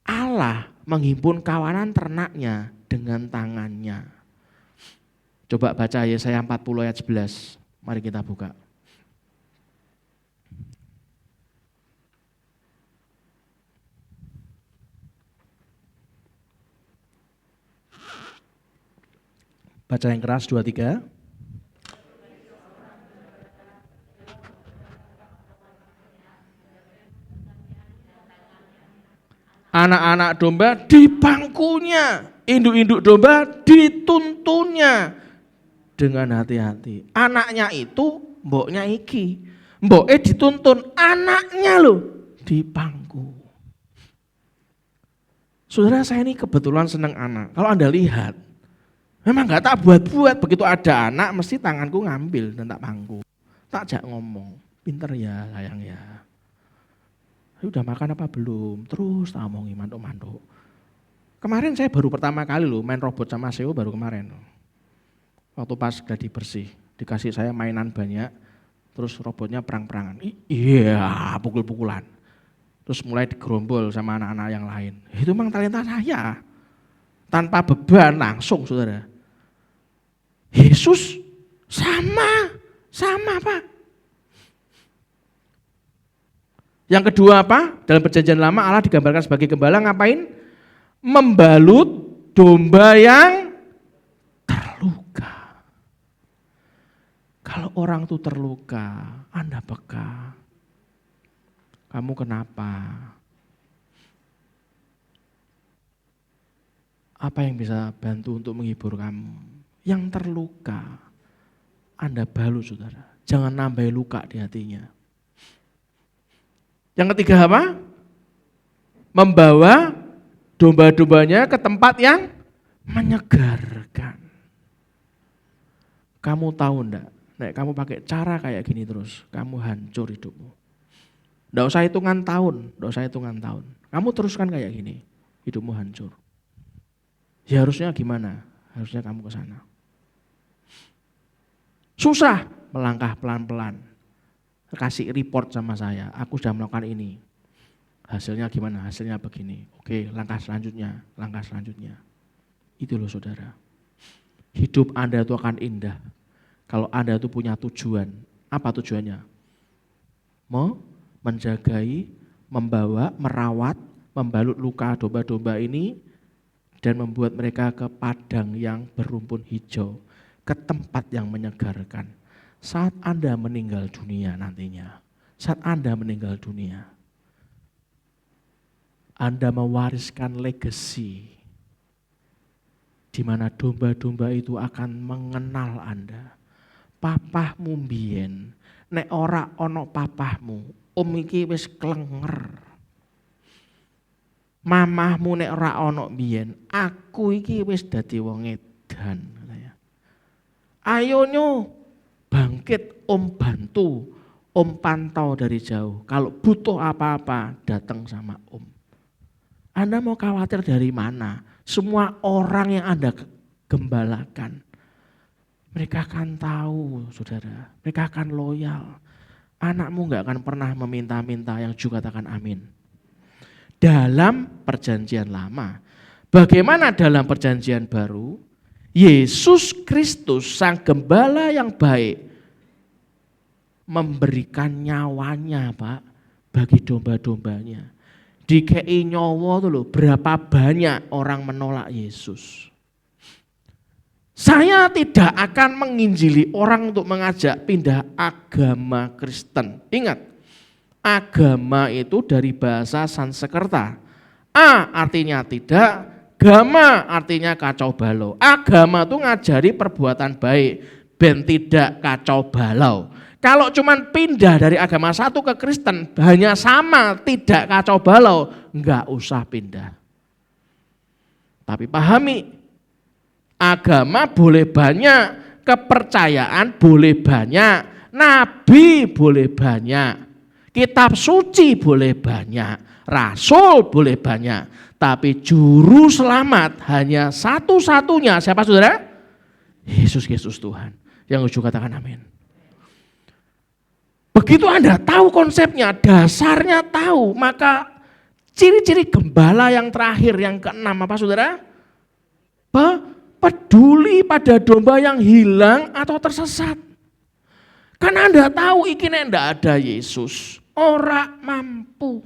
Speaker 2: Allah menghimpun kawanan ternaknya dengan tangannya. Coba baca Yesaya 40 ayat 11. Mari kita buka. Baca yang keras, 2, 3. Anak-anak domba di bangkunya, induk-induk domba dituntunnya dengan hati-hati. Anaknya itu mboknya iki, mboknya dituntun, anaknya loh di bangku. Saudara, saya ini kebetulan senang anak. Kalau Anda lihat, memang gak tak buat-buat, begitu ada anak mesti tanganku ngambil dan tak bangku. Tak jak ngomong, pinter ya sayang ya. Udah makan apa belum? Terus tak omongi mantuk-mantuk. Kemarin saya baru pertama kali loh main robot sama Seo, baru kemarin. Waktu pas gladi bersih, dikasih saya mainan banyak, terus robotnya perang-perangan. Iya, pukul-pukulan. Terus mulai digerombol sama anak-anak yang lain. Itu memang talenta saya. Tanpa beban langsung Saudara. Yesus sama Pak. Yang kedua apa? Dalam perjanjian lama Allah digambarkan sebagai gembala ngapain? Membalut domba yang terluka. Kalau orang itu terluka, Anda peka. Kamu kenapa? Apa yang bisa bantu untuk menghibur kamu? Yang terluka, Anda balut Saudara. Jangan nambah luka di hatinya. Yang ketiga apa? Membawa domba-dombanya ke tempat yang menyegarkan. Kamu tahu enggak? Nek kamu pakai cara kayak gini terus, kamu hancur hidupmu. Enggak usah hitungan tahun, Kamu teruskan kayak gini, hidupmu hancur. Ya harusnya gimana? Harusnya kamu ke sana. Susah, melangkah pelan-pelan. Kasih report sama saya, aku sudah melakukan ini. Hasilnya gimana? Hasilnya begini. Oke, langkah selanjutnya. Itu loh saudara. Hidup Anda itu akan indah. Kalau Anda itu punya tujuan. Apa tujuannya? Menjagai, membawa, merawat, membalut luka domba-domba ini dan membuat mereka ke padang yang berumpun hijau, ke tempat yang menyegarkan. Saat Anda meninggal dunia nantinya, saat Anda meninggal dunia, Anda mewariskan legacy di mana domba-domba itu akan mengenal Anda. Papahmu mbiyen, nek ora ana papahmu, om iki wis klenger. Mamahmu nek ora ana mbiyen, aku iki wis dadi wong edan. Ayo nyo, bangkit om bantu, om pantau dari jauh. Kalau butuh apa-apa, datang sama om. Anda mau khawatir dari mana? Semua orang yang Anda gembalakan, mereka akan tahu, saudara. Mereka akan loyal. Anakmu gak akan pernah meminta-minta, yang juga katakan amin. Dalam perjanjian lama. Bagaimana dalam perjanjian baru? Yesus Kristus, sang gembala yang baik, memberikan nyawanya, Pak, bagi domba-dombanya. Dikei nyawa tuh loh, berapa banyak orang menolak Yesus. Saya tidak akan menginjili orang untuk mengajak pindah agama Kristen. Ingat, agama itu dari bahasa Sanskerta. A artinya tidak, gama artinya kacau balau. Agama itu ngajari perbuatan baik, ben tidak kacau balau. Kalau cuman pindah dari agama satu ke Kristen, hanya sama, tidak kacau balau, enggak usah pindah. Tapi pahami, agama boleh banyak, kepercayaan boleh banyak, nabi boleh banyak, kitab suci boleh banyak, rasul boleh banyak, tapi juru selamat hanya satu-satunya. Siapa saudara? Yesus Kristus Tuhan. Yang ujung katakan amin. Begitu Anda tahu konsepnya, dasarnya tahu, maka ciri-ciri gembala yang terakhir, yang keenam apa saudara? Peduli pada domba yang hilang atau tersesat. Karena Anda tahu iki nek ndak ada Yesus, ora mampu.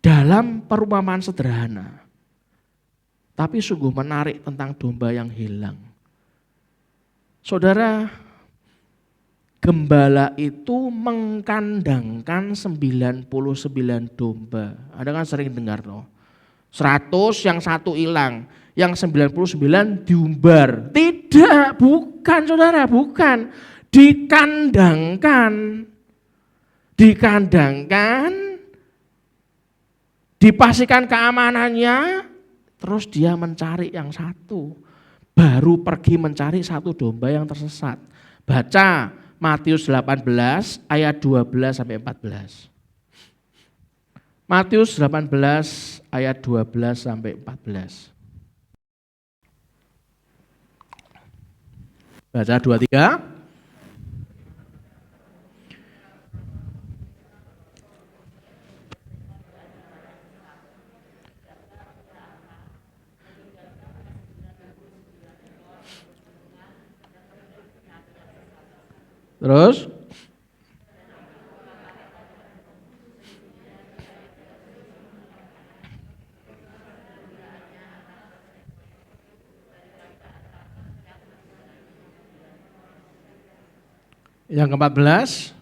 Speaker 2: Dalam perumpamaan sederhana, tapi sungguh menarik tentang domba yang hilang. Saudara, gembala itu mengkandangkan 99 domba. Anda kan sering dengar loh. 100 yang satu hilang, yang 99 diumbar. Tidak, bukan saudara, bukan. Dikandangkan, dipastikan keamanannya, terus dia mencari yang satu. Baru pergi mencari satu domba yang tersesat. Baca Matius 18 ayat 12 sampai 14. Matius 18 ayat 12 sampai 14. Baca 2, 3. Terus yang ke-14.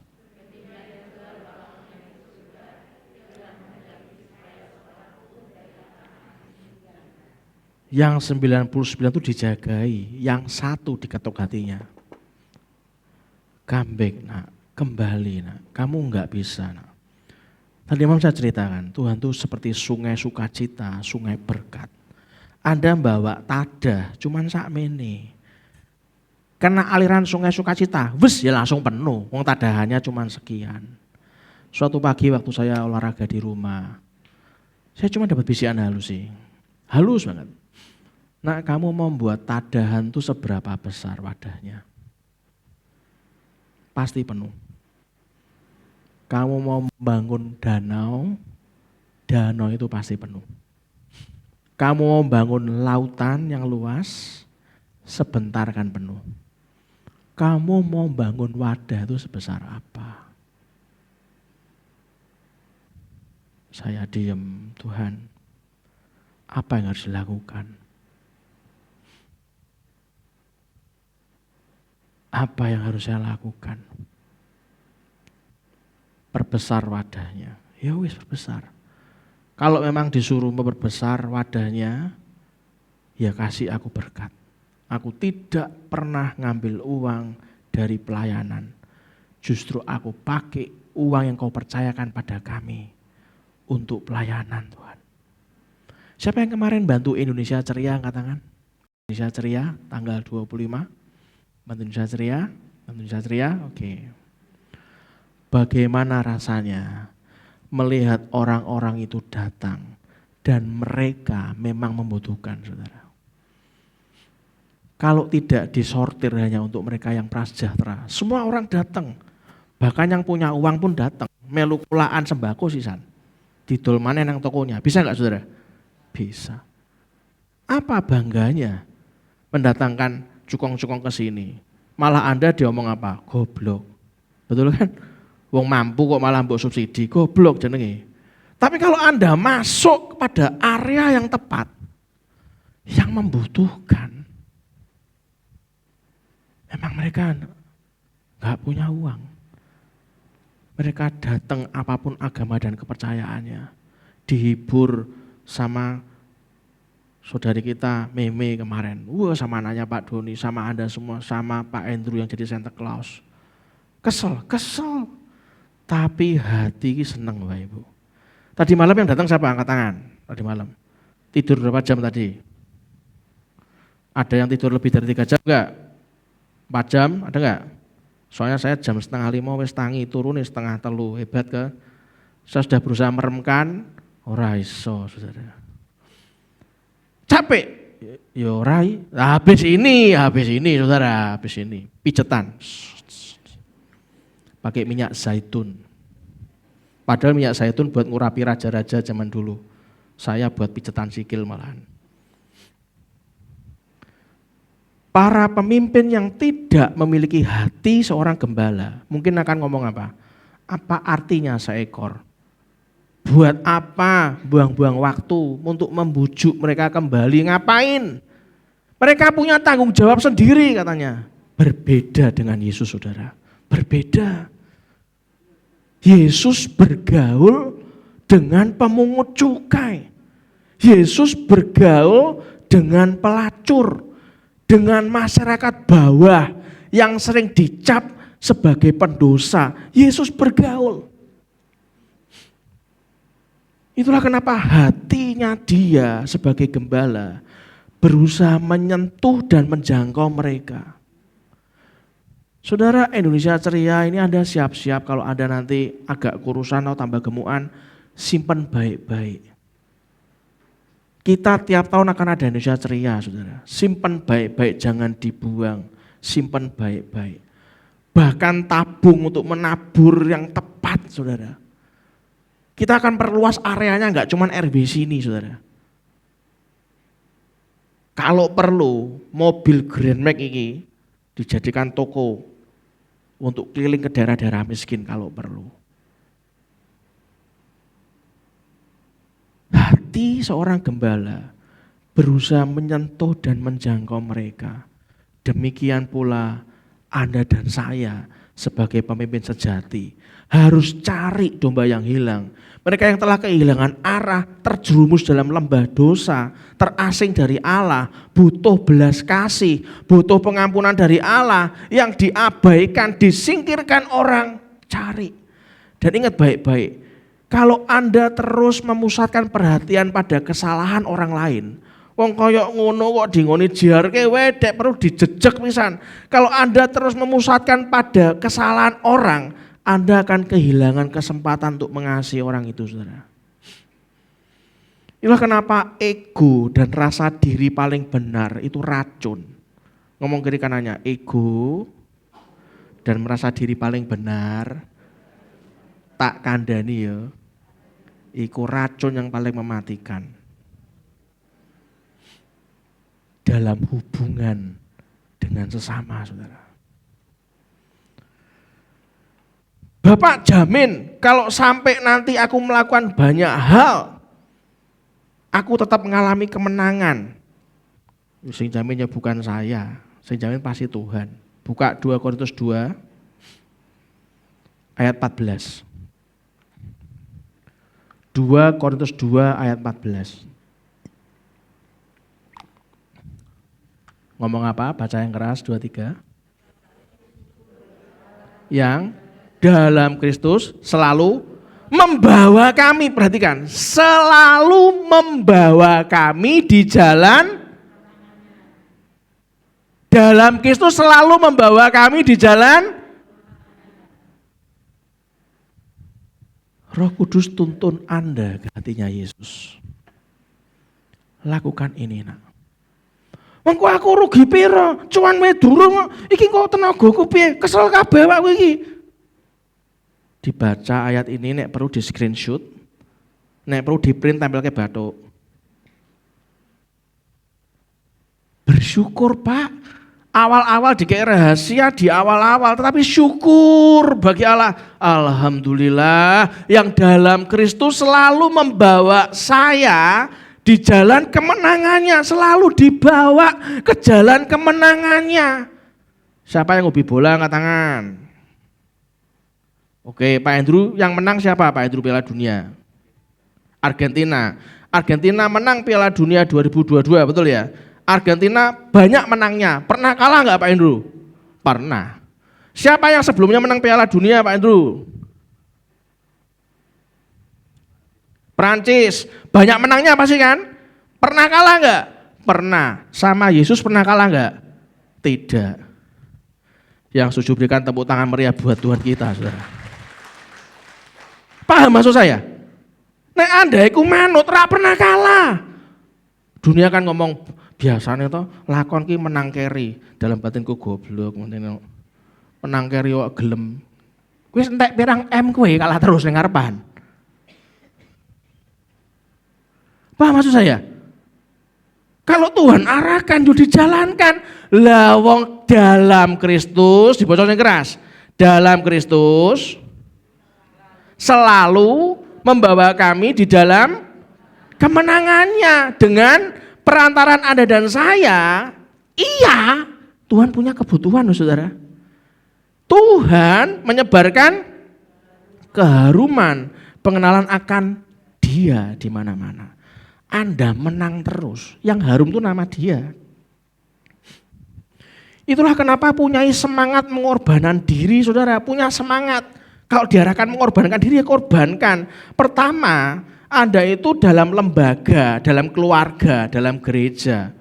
Speaker 2: Yang 99 itu dijagai, yang satu diketuk hatinya. Comeback nak, kembali nak, kamu enggak bisa nak. Tadi Imam saya ceritakan, Tuhan itu seperti sungai sukacita, sungai berkat. Anda bawa tadah, cuman sakmene. Karena aliran sungai sukacita, wes ya langsung penuh, wong tadahannya cuman sekian. Suatu pagi waktu saya olahraga di rumah, saya cuma dapat bisikan halus sih, halus banget. Nak, kamu mau buat tadahan itu seberapa besar wadahnya? Pasti penuh. Kamu mau membangun danau, danau itu pasti penuh. Kamu mau bangun lautan yang luas, sebentar kan penuh. Kamu mau bangun wadah itu sebesar apa? Saya diam, Tuhan, apa yang harus dilakukan? Apa yang harus saya lakukan? Perbesar wadahnya. Ya wis perbesar. Kalau memang disuruh memperbesar wadahnya, ya kasih aku berkat. Aku tidak pernah ngambil uang dari pelayanan. Justru aku pakai uang yang kau percayakan pada kami untuk pelayanan, Tuhan. Siapa yang kemarin bantu Indonesia Ceria, angkat tangan? Indonesia Ceria, tanggal 25. Bantu Indonesia Ceria, bantu Indonesia Ceria, oke. Bagaimana rasanya melihat orang-orang itu datang dan mereka memang membutuhkan, saudara. Kalau tidak disortir hanya untuk mereka yang prasejahtera, semua orang datang. Bahkan yang punya uang pun datang. Melu kulaan sembako sisan. Didol maneh nang tokonya. Bisa enggak, saudara? Bisa. Apa bangganya mendatangkan cukong-cukong ke sini? Malah Anda diomong apa? Goblok. Betul kan? Wong mampu kok malah mbok subsidi, goblok jenenge. Tapi kalau Anda masuk kepada area yang tepat, yang membutuhkan, memang mereka nggak punya uang. Mereka datang apapun agama dan kepercayaannya, dihibur sama saudari kita Meme kemarin. Wah, sama anaknya Pak Doni, sama Anda semua, sama Pak Andrew yang jadi Santa Claus. Kesel. Tapi hati seneng Bapak Ibu. Tadi malam yang datang siapa? Angkat tangan. Tadi malam. Tidur berapa jam tadi? Ada yang tidur lebih dari 3 jam enggak? 4 jam ada enggak? Soalnya saya jam 4:30 wis tangi, turun 2:30. Hebat ke? Saya sudah berusaha meremkan, ora iso, saudara. Capek? Ya ora. Habis ini, saudara, habis ini. Pijetan. Pakai minyak zaitun. Padahal minyak zaitun buat ngurapi raja-raja zaman dulu. Saya buat pijetan sikil malahan. Para pemimpin yang tidak memiliki hati seorang gembala, mungkin akan ngomong apa? Apa artinya seekor? Buat apa buang-buang waktu untuk membujuk mereka kembali? Ngapain? Mereka punya tanggung jawab sendiri katanya. Berbeda dengan Yesus, saudara. Berbeda. Yesus bergaul dengan pemungut cukai. Yesus bergaul dengan pelacur, dengan masyarakat bawah yang sering dicap sebagai pendosa. Yesus bergaul. Itulah kenapa hatinya dia sebagai gembala berusaha menyentuh dan menjangkau mereka. Saudara, Indonesia Ceria ini Anda siap-siap kalau Anda nanti agak kurusan atau tambah gemukan, simpan baik-baik. Kita tiap tahun akan ada Indonesia Ceria, saudara. Simpan baik-baik, jangan dibuang. Simpan baik-baik. Bahkan tabung untuk menabur yang tepat, saudara. Kita akan perluas areanya, enggak cuma RB sini, saudara. Kalau perlu, mobil Grand Max ini dijadikan toko untuk keliling ke daerah-daerah miskin kalau perlu. Hati seorang gembala berusaha menyentuh dan menjangkau mereka. Demikian pula Anda dan saya sebagai pemimpin sejati harus cari domba yang hilang. Mereka yang telah kehilangan arah, terjerumus dalam lembah dosa, terasing dari Allah, butuh belas kasih, butuh pengampunan dari Allah yang diabaikan, disingkirkan orang, cari. Dan ingat baik-baik, kalau Anda terus memusatkan perhatian pada kesalahan orang lain, wong koyok ngono kok dingoni jiarke wedek perlu dijejek pisan. Kalau Anda terus memusatkan pada kesalahan orang, Anda akan kehilangan kesempatan untuk mengasihi orang itu, saudara. Itulah kenapa ego dan rasa diri paling benar itu racun. Ngomong kiri kanannya, ego dan merasa diri paling benar, tak kandani ya, Iku racun yang paling mematikan dalam hubungan dengan sesama, saudara. Bapak jamin kalau sampai nanti aku melakukan banyak hal, aku tetap mengalami kemenangan. Sing jaminnya bukan saya, sing jamin pasti Tuhan. Buka 2 Korintus 2 ayat 14. 2 Korintus 2 ayat 14. Ngomong apa? Baca yang keras, 2, 3. Yang dalam Kristus selalu membawa kami, perhatikan, selalu membawa kami di jalan, dalam Kristus selalu membawa kami di jalan. Roh Kudus tuntun Anda ke hatinya Yesus. Lakukan ini, nak. Mengko aku rugi piro? Cuman wae durung iki kok tenagaku piye? Kesel kabeh awakku iki. Dibaca ayat ini nek perlu di screenshot, nek perlu di print tempel ke bathuk. Bersyukur, Pak. Awal-awal dikei rahasia di awal-awal, tetapi syukur bagi Allah. Alhamdulillah yang dalam Kristus selalu membawa saya di jalan kemenangannya, selalu dibawa ke jalan kemenangannya. Siapa yang hobi bola angkat tangan? Oke, Pak Andrew yang menang siapa Pak Andrew Piala Dunia? Argentina. Argentina menang Piala Dunia 2022, betul ya? Argentina banyak menangnya. Pernah kalah nggak Pak Andrew? Pernah. Siapa yang sebelumnya menang Piala Dunia Pak Andrew? Prancis, banyak menangnya pasti kan? Pernah kalah enggak? Pernah. Sama Yesus pernah kalah enggak? Tidak. Yang setuju berikan tepuk tangan meriah buat Tuhan kita, saudara. Paham maksud saya? Nek Anda iku manut ra pernah kalah. Dunia kan ngomong biasanya toh lakon ki menang keri, dalam batinku goblok, menang keri kok gelem. Kuwi entek pirang M kowe kalah terus ning ngarepan. Paham maksud saya? Kalau Tuhan arahkan, yo dijalankan. Lah wong dalam Kristus, dibocornya keras. Dalam Kristus selalu membawa kami di dalam kemenangannya. Dengan perantaran Anda dan saya, iya, Tuhan punya kebutuhan, saudara. Tuhan menyebarkan keharuman, pengenalan akan Dia di mana-mana. Anda menang terus, yang harum itu nama Dia. Itulah kenapa punya semangat mengorbankan diri, saudara, punya semangat. Kalau diarahkan mengorbankan diri, ya korbankan. Pertama, Anda itu dalam lembaga, dalam keluarga, dalam gereja,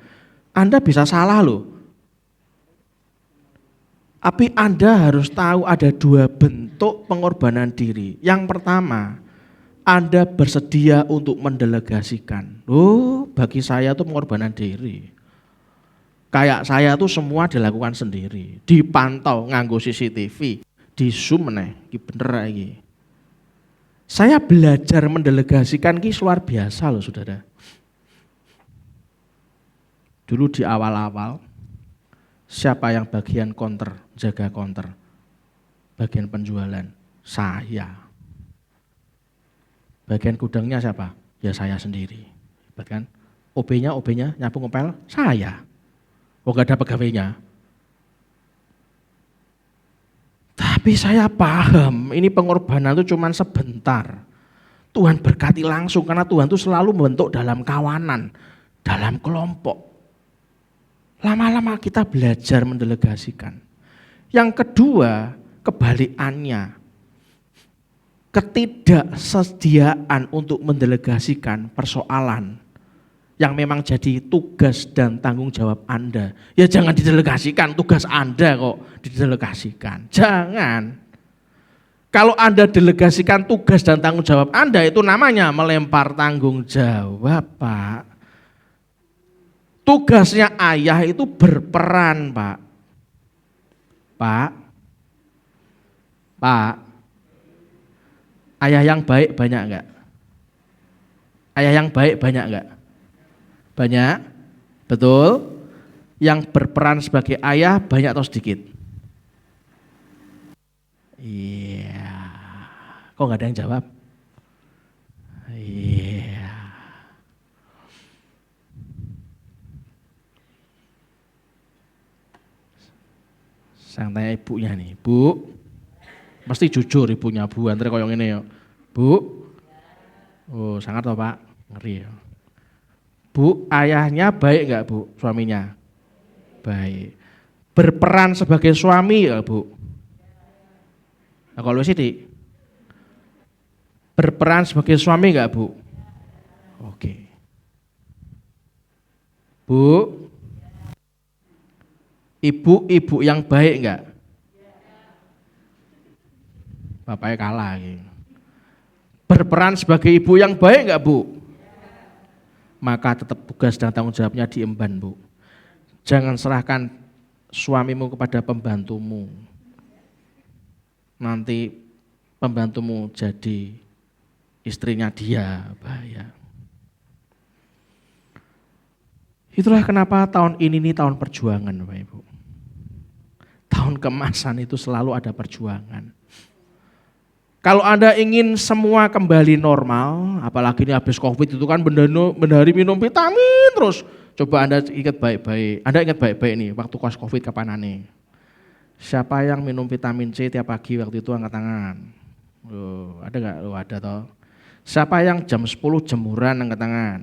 Speaker 2: Anda bisa salah loh. Tapi Anda harus tahu ada 2 bentuk pengorbanan diri. Yang pertama, Anda bersedia untuk mendelegasikan. Oh, bagi saya itu pengorbanan diri. Kayak saya tuh semua dilakukan sendiri, dipantau nganggo CCTV, di zoom meneh, iki bener iki. Saya belajar mendelegasikan ki luar biasa loh, saudara. Dulu di awal-awal, siapa yang bagian counter, jaga counter, bagian penjualan, saya. Bagian gudangnya siapa? Ya saya sendiri. Bahkan OB-nya nyapu ngepel, saya. Oh gak ada pegawainya. Tapi saya paham, ini pengorbanan itu cuma sebentar. Tuhan berkati langsung, karena Tuhan itu selalu membentuk dalam kawanan, dalam kelompok. Lama-lama kita belajar mendelegasikan. Yang kedua, kebalikannya. Ketidaksediaan untuk mendelegasikan persoalan yang memang jadi tugas dan tanggung jawab Anda. Ya jangan didelegasikan, tugas Anda kok didelegasikan. Jangan. Kalau Anda delegasikan tugas dan tanggung jawab Anda, itu namanya melempar tanggung jawab, Pak. Tugasnya ayah itu berperan, Pak. Pak. Ayah yang baik banyak enggak? Ayah yang baik banyak enggak? Banyak, betul. Yang berperan sebagai ayah banyak atau sedikit? Iya. Kok nggak ada yang jawab? Iya. Saya tanya ibunya nih, Bu. Mesti jujur ibunya, Bu. Antara koyong ini ya. Bu. Oh, sangat toh Pak. Ngeri ya. Bu, ayahnya baik nggak Bu, suaminya? Baik. Berperan sebagai suami ya Bu? Nah, kalau sih berperan sebagai suami nggak Bu? Oke. Bu, ibu yang baik nggak? Bapaknya kalah. Gitu. Berperan sebagai ibu yang baik nggak Bu? Maka tetap tugas dan tanggung jawabnya diemban Bu. Jangan serahkan suamimu kepada pembantumu. Nanti pembantumu jadi istrinya dia, bahaya. Itulah kenapa tahun ini tahun perjuangan Bapak Ibu. Tahun kemasan itu selalu ada perjuangan. Kalau Anda ingin semua kembali normal, apalagi ini habis COVID itu kan bendahari minum vitamin terus. Coba Anda ingat baik-baik. Anda ingat baik-baik nih waktu pas COVID kapan aneh. Siapa yang minum vitamin C tiap pagi waktu itu angkat tangan. Loh, ada enggak? Loh, ada toh. Siapa yang jam 10 jemuran angkat tangan.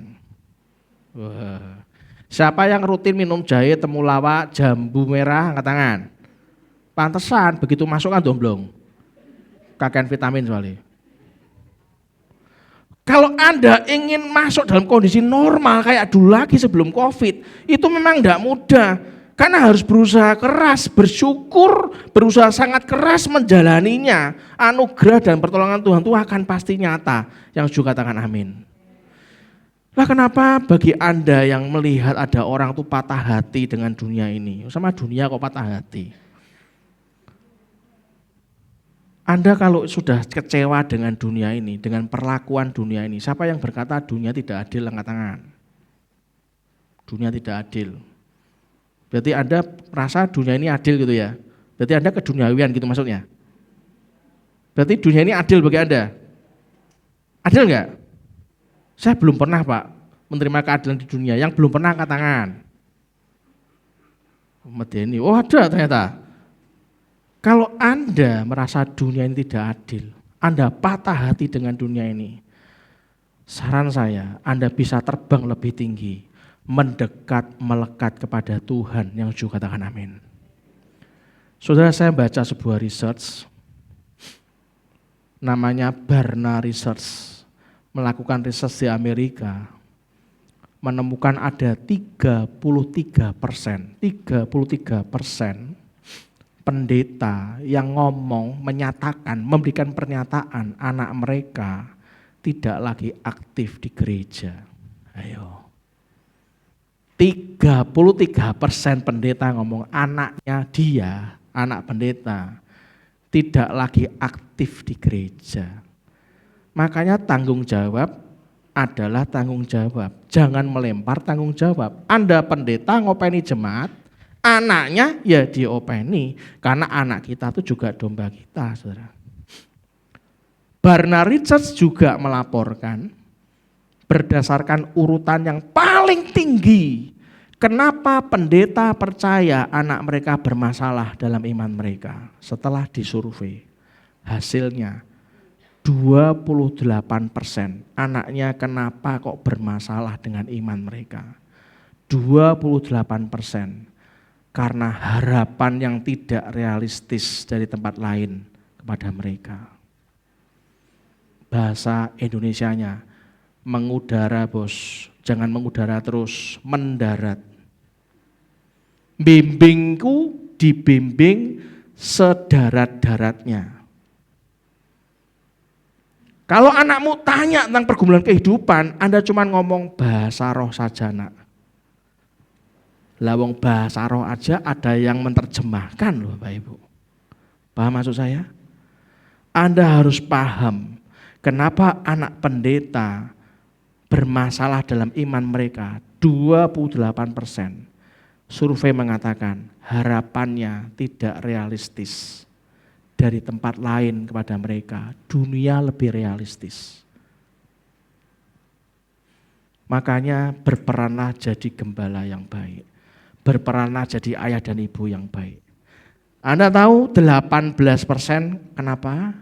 Speaker 2: Wah. Siapa yang rutin minum jahe, temulawak, jambu merah angkat tangan. Pantesan begitu masuk kan domblong. Kakean vitamin soalnya. Kalau Anda ingin masuk dalam kondisi normal kayak dulu lagi sebelum COVID, itu memang tidak mudah. Karena harus berusaha keras, bersyukur, berusaha sangat keras menjalaninya. Anugerah dan pertolongan Tuhan itu akan pasti nyata. Yang juga katakan amin. Lah kenapa bagi Anda yang melihat ada orang tuh patah hati dengan dunia ini? Sama dunia kok patah hati? Anda kalau sudah kecewa dengan dunia ini, dengan perlakuan dunia ini, siapa yang berkata dunia tidak adil, angkat tangan. Dunia tidak adil. Berarti Anda merasa dunia ini adil gitu ya? Berarti Anda keduniawian gitu maksudnya? Berarti dunia ini adil bagi Anda? Adil enggak? Saya belum pernah Pak menerima keadilan di dunia, yang belum pernah angkat tangan. Medeni, oh ada ternyata. Kalau Anda merasa dunia ini tidak adil, Anda patah hati dengan dunia ini, saran saya, Anda bisa terbang lebih tinggi, mendekat, melekat kepada Tuhan yang juga katakan amin. Saudara, saya baca sebuah research, namanya Barna Research, melakukan research di Amerika, menemukan ada 33% pendeta yang ngomong, menyatakan, memberikan pernyataan anak mereka tidak lagi aktif di gereja. Ayo. 33% pendeta ngomong anaknya dia, anak pendeta, tidak lagi aktif di gereja. Makanya tanggung jawab adalah tanggung jawab. Jangan melempar tanggung jawab. Anda pendeta ngopeni jemaat, anaknya ya diopeni, karena anak kita itu juga domba kita, saudara. Barna Research juga melaporkan berdasarkan urutan yang paling tinggi, kenapa pendeta percaya anak mereka bermasalah dalam iman mereka. Setelah disurvei, hasilnya 28% anaknya kenapa kok bermasalah dengan iman mereka. 28%. Karena harapan yang tidak realistis dari tempat lain kepada mereka. Bahasa Indonesianya, mengudara bos, jangan mengudara terus, mendarat. Bimbingku dibimbing sedarat-daratnya. Kalau anakmu tanya tentang pergumulan kehidupan, Anda cuma ngomong bahasa roh saja nak. Lawang bahasa roh aja ada yang menerjemahkan loh Bapak Ibu. Paham maksud saya? Anda harus paham kenapa anak pendeta bermasalah dalam iman mereka, 28%. Survei mengatakan harapannya tidak realistis. Dari tempat lain kepada mereka, dunia lebih realistis. Makanya berperanlah jadi gembala yang baik. Berperanlah jadi ayah dan ibu yang baik. Anda tahu 18% kenapa?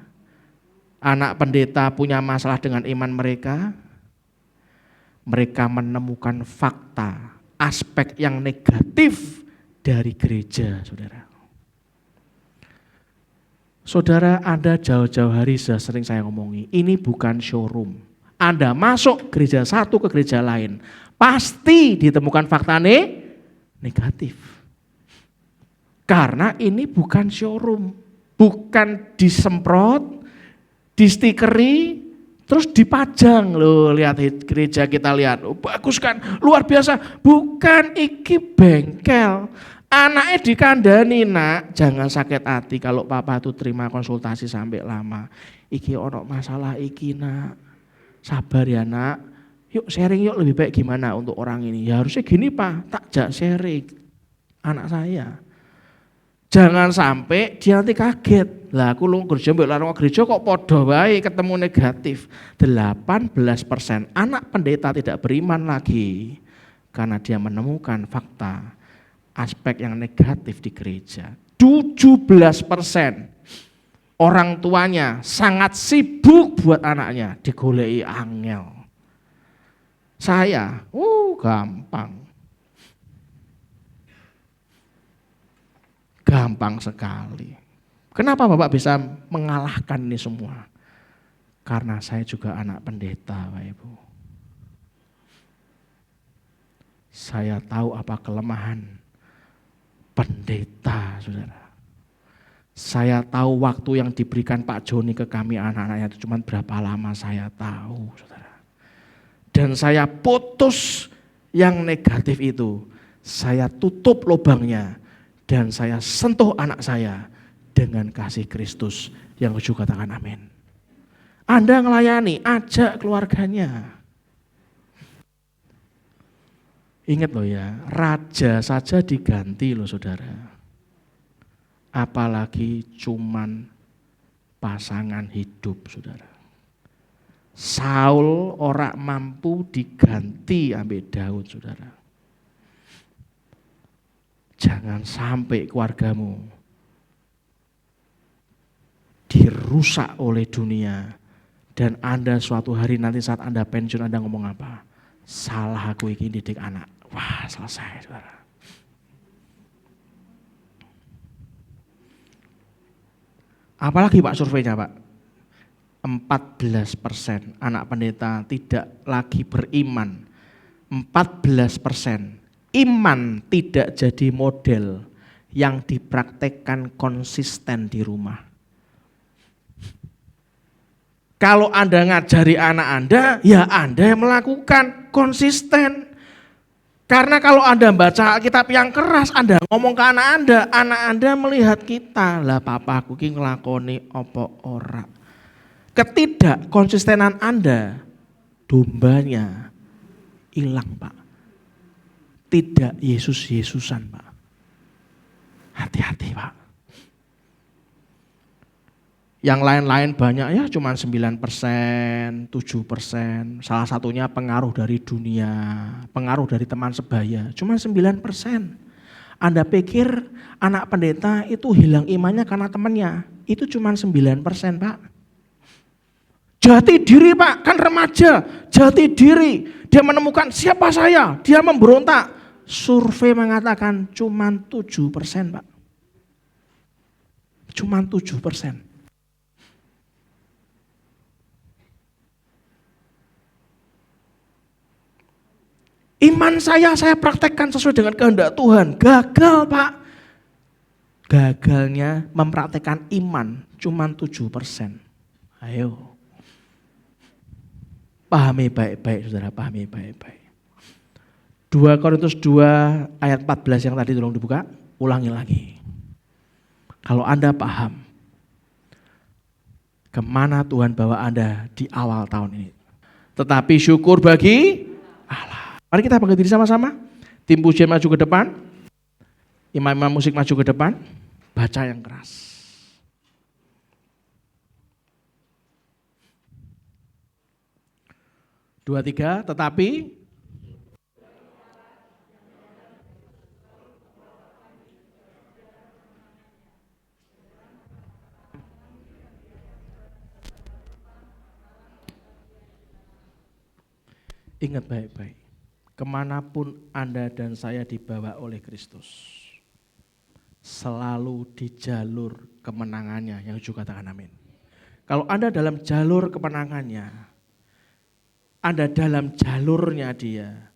Speaker 2: Anak pendeta punya masalah dengan iman mereka. Mereka menemukan fakta, aspek yang negatif dari gereja, saudara. Saudara, Anda jauh-jauh hari sudah sering saya ngomongi, ini bukan showroom. Anda masuk gereja satu ke gereja lain, pasti ditemukan fakta negatif. Karena ini bukan showroom, bukan disemprot, distikeri, terus dipajang. Loh, lihat gereja kita lihat, oh, bagus kan, luar biasa. Bukan, iki bengkel. Anaknya dikandani, nak, jangan sakit hati kalau papa tuh terima konsultasi sampai lama. Iki ono masalah iki, nak. Sabar ya, nak. Yuk sharing yuk, lebih baik gimana untuk orang ini. Ya harusnya gini, Pak, tak sharing anak saya. Jangan sampai dia nanti kaget. Lah aku lu kerja mbek larang gereja kok podo wae ketemu negatif. 18% anak pendeta tidak beriman lagi karena dia menemukan fakta aspek yang negatif di gereja. 17% orang tuanya sangat sibuk buat anaknya, digoleki angel. Saya, gampang. Gampang sekali. Kenapa Bapak bisa mengalahkan ini semua? Karena saya juga anak pendeta, Bapak Ibu. Saya tahu apa kelemahan pendeta, saudara. Saya tahu waktu yang diberikan Pak Joni ke kami anak-anaknya itu cuma berapa lama saya tahu, saudara. Dan saya putus yang negatif itu. Saya tutup lubangnya dan saya sentuh anak saya dengan kasih Kristus yang juga katakan amin. Anda ngelayani, ajak keluarganya. Ingat loh ya, raja saja diganti loh saudara. Apalagi cuman pasangan hidup saudara. Saul ora mampu diganti ambil Daud saudara. Jangan sampai keluargamu dirusak oleh dunia dan Anda suatu hari nanti saat Anda pensiun Anda ngomong apa? Salah aku ini didik anak. Wah, selesai saudara. Apalagi Pak surveinya Pak? 14% anak pendeta tidak lagi beriman. 14% iman tidak jadi model yang dipraktekkan konsisten di rumah. Kalau Anda ngajari anak Anda, ya Anda yang melakukan konsisten. Karena kalau Anda baca Alkitab yang keras, Anda ngomong ke anak Anda melihat kita, lah papaku ki nglakoni apa ora. Ketidak konsistenan Anda, dombanya hilang Pak. Tidak Yesus-Yesusan Pak. Hati-hati Pak. Yang lain-lain banyak ya cuma 9%, 7%. Salah satunya pengaruh dari dunia, pengaruh dari teman sebaya. Cuma 9%. Anda pikir anak pendeta itu hilang imannya karena temannya. Itu cuma 9% Pak. Jati diri Pak, kan remaja. Jati diri. Dia menemukan siapa saya. Dia memberontak. Survei mengatakan cuma 7% Pak. Cuma 7%. Iman saya praktekkan sesuai dengan kehendak Tuhan. Gagal Pak. Gagalnya mempraktekkan iman cuma 7%. Ayo. Pahami baik-baik saudara, pahami baik-baik. 2 Korintus 2 ayat 14 yang tadi tolong dibuka, ulangi lagi. Kalau Anda paham kemana Tuhan bawa Anda di awal tahun ini. Tetapi syukur bagi Allah. Mari kita bangkit diri sama-sama. Tim pujian maju ke depan. Imam-imam musik maju ke depan. Baca yang keras. Dua, tiga, tetapi ingat baik-baik, kemanapun Anda dan saya dibawa oleh Kristus, selalu di jalur kemenangannya, yang juga katakan amin. Kalau Anda dalam jalur kemenangannya, Anda dalam jalurnya dia,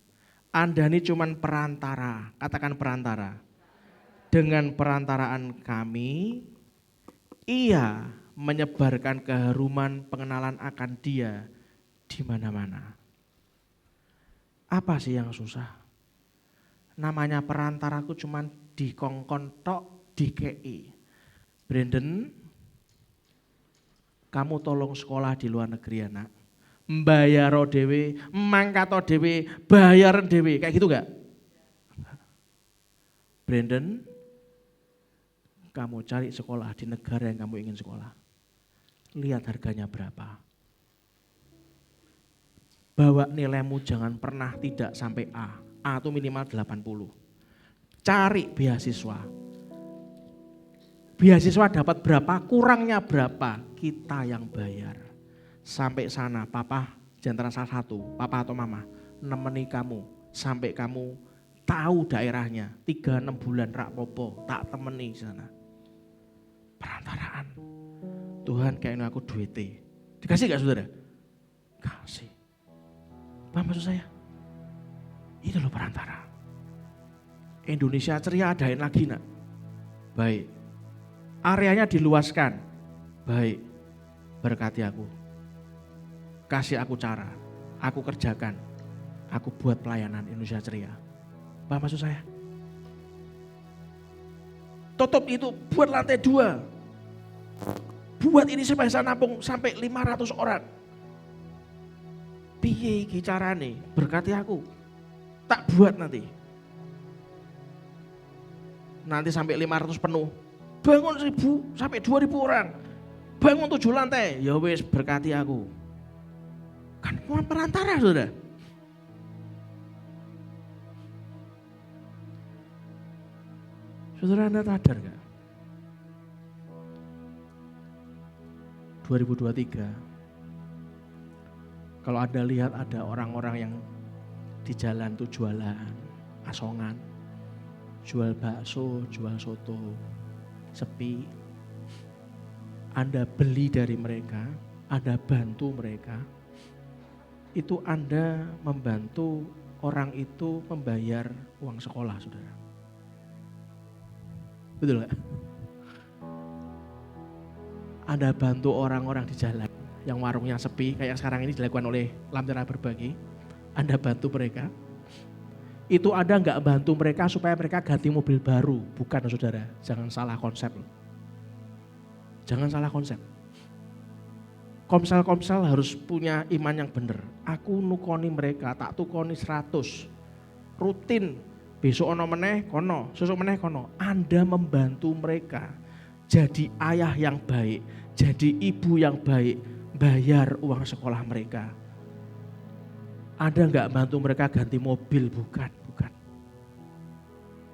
Speaker 2: Anda ini cuman perantara, katakan perantara. Dengan perantaraan kami, ia menyebarkan keharuman pengenalan akan dia di mana-mana. Apa sih yang susah? Namanya perantaraku cuman dikongkon tok, dikei. Brandon, kamu tolong sekolah di luar negeri ya nak. Mbayaro dewe, mangkato dewe, bayaran dewe, kayak gitu gak? Brandon, kamu cari sekolah di negara yang kamu ingin sekolah. Lihat harganya berapa. Bawa nilaimu jangan pernah tidak sampai A. A itu minimal 80. Cari beasiswa. Beasiswa dapat berapa, kurangnya berapa, kita yang bayar. Sampai sana, papa jangan salah satu, papa atau mama, nemeni kamu sampai kamu tahu daerahnya. 3-6 bulan rak popo, tak temeni sana. Perantaraan. Tuhan kayaknya aku duite. Dikasih gak saudara? Kasih. Paham maksud saya? Itu loh perantara. Indonesia ceria adain lagi nak. Baik. Areanya diluaskan. Baik. Berkati aku. Kasih aku cara. Aku kerjakan. Aku buat pelayanan Indonesia ceria. Paham maksud saya? Tutup itu buat lantai 2. Buat ini supaya bisa nampung sampai 500 orang. Piye iki carane? Berkati aku. Tak buat nanti. Nanti sampai 500 penuh. Bangun 1000 sampai 2000 orang. Bangun 7 lantai. Ya wis berkati aku. Kan perantara sudah. Saudara Anda sadar gak? 2023 kalau Anda lihat ada orang-orang yang di jalan tuh jualan asongan, jual bakso, jual soto, sepi. Anda beli dari mereka, Anda bantu mereka, itu Anda membantu orang itu membayar uang sekolah, saudara. Betul gak? Anda bantu orang-orang di jalan yang warungnya sepi, kayak sekarang ini dilakukan oleh Lentera Berbagi. Anda bantu mereka. Itu Anda nggak bantu mereka supaya mereka ganti mobil baru, bukan saudara. Jangan salah konsep. Jangan salah konsep. Komsel-komsel harus punya iman yang benar. Aku nukoni mereka, tak tukoni 100. Rutin, besok ono meneh kono, sesuk meneh kono. Anda membantu mereka jadi ayah yang baik, jadi ibu yang baik, bayar uang sekolah mereka. Anda enggak bantu mereka ganti mobil, bukan.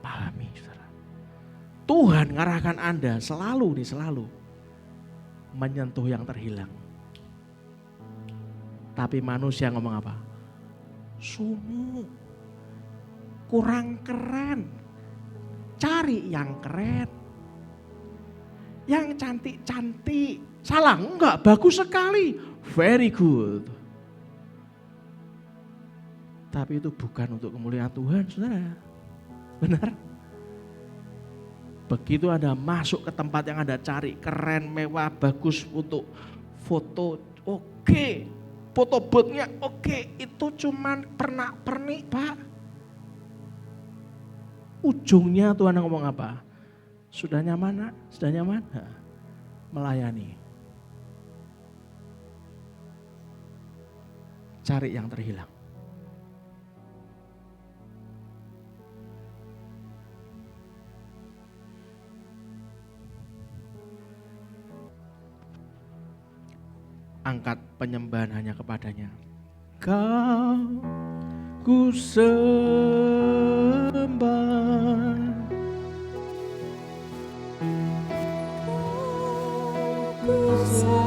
Speaker 2: Pahami, saudara. Tuhan ngarahkan Anda selalu menyentuh yang terhilang. Tapi manusia ngomong apa? Sumu, kurang keren, cari yang keren. Yang cantik-cantik, salah enggak, bagus sekali, very good. Tapi itu bukan untuk kemuliaan Tuhan, saudara. Benar? Begitu Anda masuk ke tempat yang Anda cari, keren, mewah, bagus untuk foto, oke. Foto boothnya oke, itu cuman pernak-pernik, Pak. Ujungnya Tuhan ngomong apa? Sudah nyaman nak? Sudah nyaman? Melayani. cari yang terhilang. Angkat penyembahan hanya kepadanya. Kau ku sembah, ku sembah,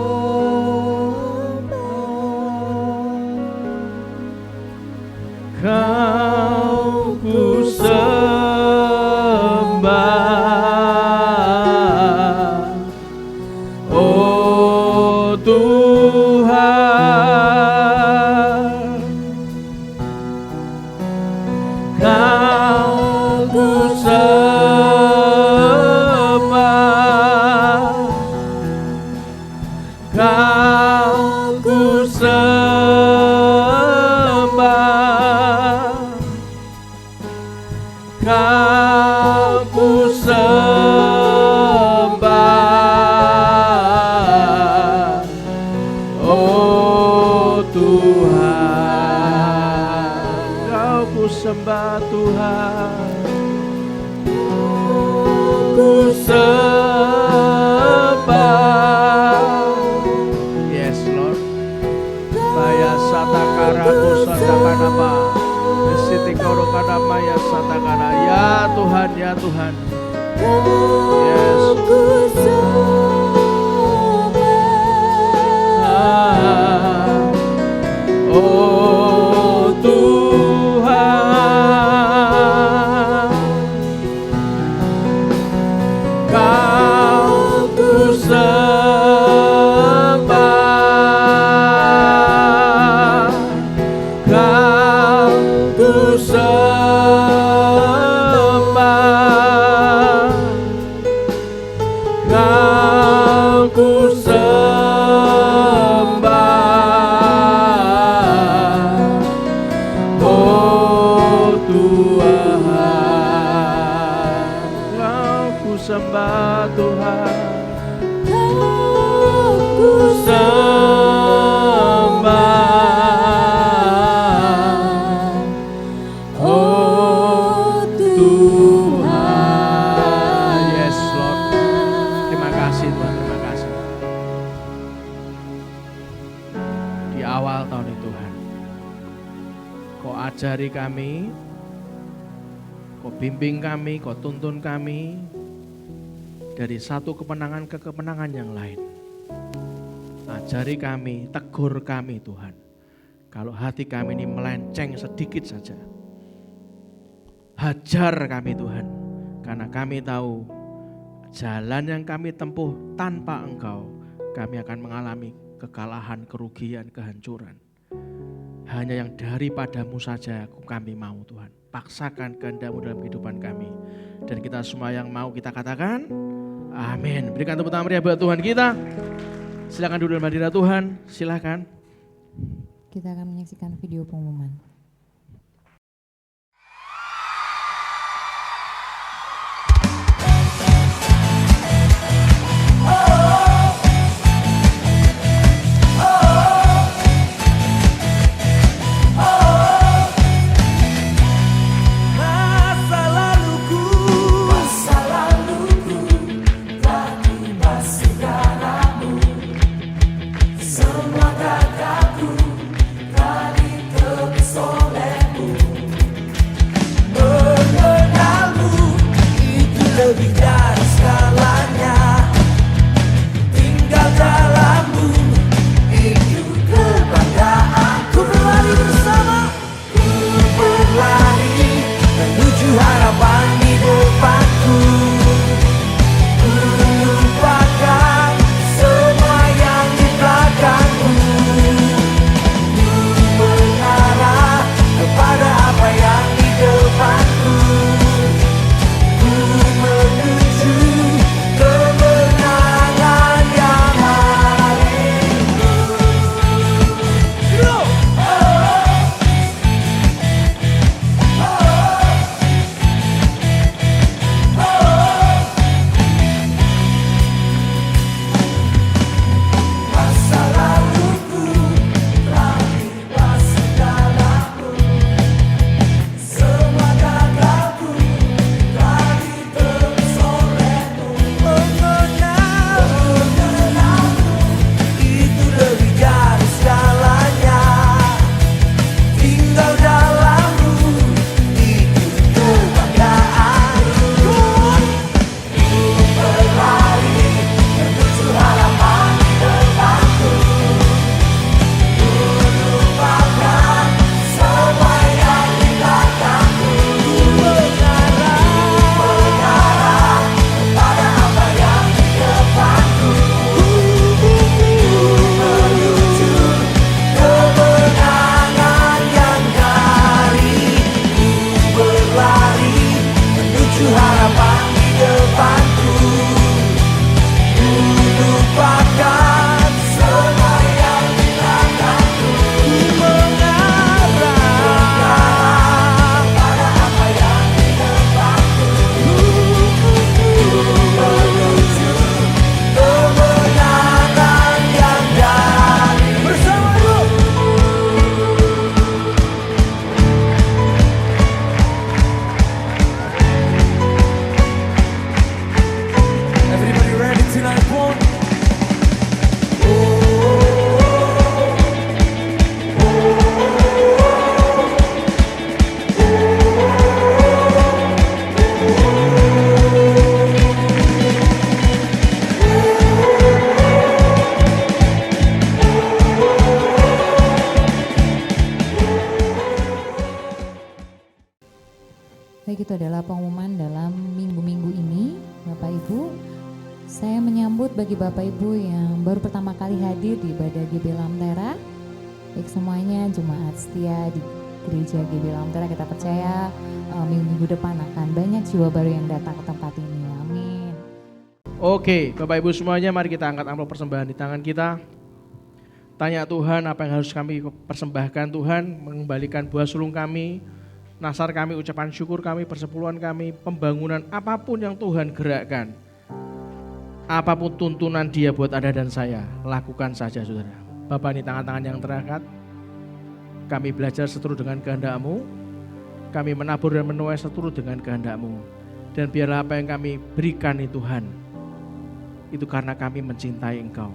Speaker 2: kau ku sembah, oh Tuhan, kau ku sembah, kau ku sembah, kau ku sembah, oh Tuhan, kau ku sembah Tuhan, ku sembah. Yes Lord, Baya satakara kusadakanama, Sitikoro kadamaya satakara. Ya Tuhan, ya Tuhan. Yes. Oh Tuhan, kau ku sembah, kau ku sembah, kau ku sembah, oh Tuhan, kau ku sembah Tuhan, kau ku sembah, oh Tuhan. Yes Lord, terima kasih Tuhan, terima kasih. Di awal tahun ini Tuhan, Kau ajari kami, Kau bimbing kami, Kau tuntun kami dari satu kemenangan ke kemenangan yang lain. Ajari kami, tegur kami Tuhan. Kalau hati kami ini melenceng sedikit saja, hajar kami Tuhan. Karena kami tahu jalan yang kami tempuh tanpa Engkau, kami akan mengalami kekalahan, kerugian, kehancuran. Hanya yang daripadamu saja kami mau Tuhan. Paksakan kehendak-Mu dalam kehidupan kami. Dan kita semua yang mau kita katakan, amin. Berikan tepuk tangan meriah buat Tuhan kita. Silakan duduk dalam hadirat Tuhan, silakan.
Speaker 1: Kita akan menyaksikan video pengumuman.
Speaker 3: Semua gagaku telah ditebus
Speaker 1: baik itu adalah pengumuman dalam minggu-minggu ini, Bapak Ibu. Saya menyambut bagi Bapak Ibu yang baru pertama kali hadir di ibadah GB Lamtera. Baik semuanya, jemaat setia di gereja GB Lamtera, kita percaya minggu-minggu depan akan banyak jiwa baru yang datang ke tempat ini. Amin.
Speaker 2: Oke, Bapak Ibu semuanya, mari kita angkat amplop persembahan di tangan kita. Tanya Tuhan apa yang harus kami persembahkan. Tuhan, mengembalikan buah sulung kami, nasar kami, ucapan syukur kami, persepuluhan kami, pembangunan apapun yang Tuhan gerakkan. Apapun tuntunan Dia buat Anda dan saya, lakukan saja saudara. Bapak, ini tangan-tangan yang terangkat. Kami belajar seturut dengan kehendak-Mu. Kami menabur dan menuai seturut dengan kehendak-Mu. Dan biarlah apa yang kami berikan nih Tuhan, itu karena kami mencintai Engkau.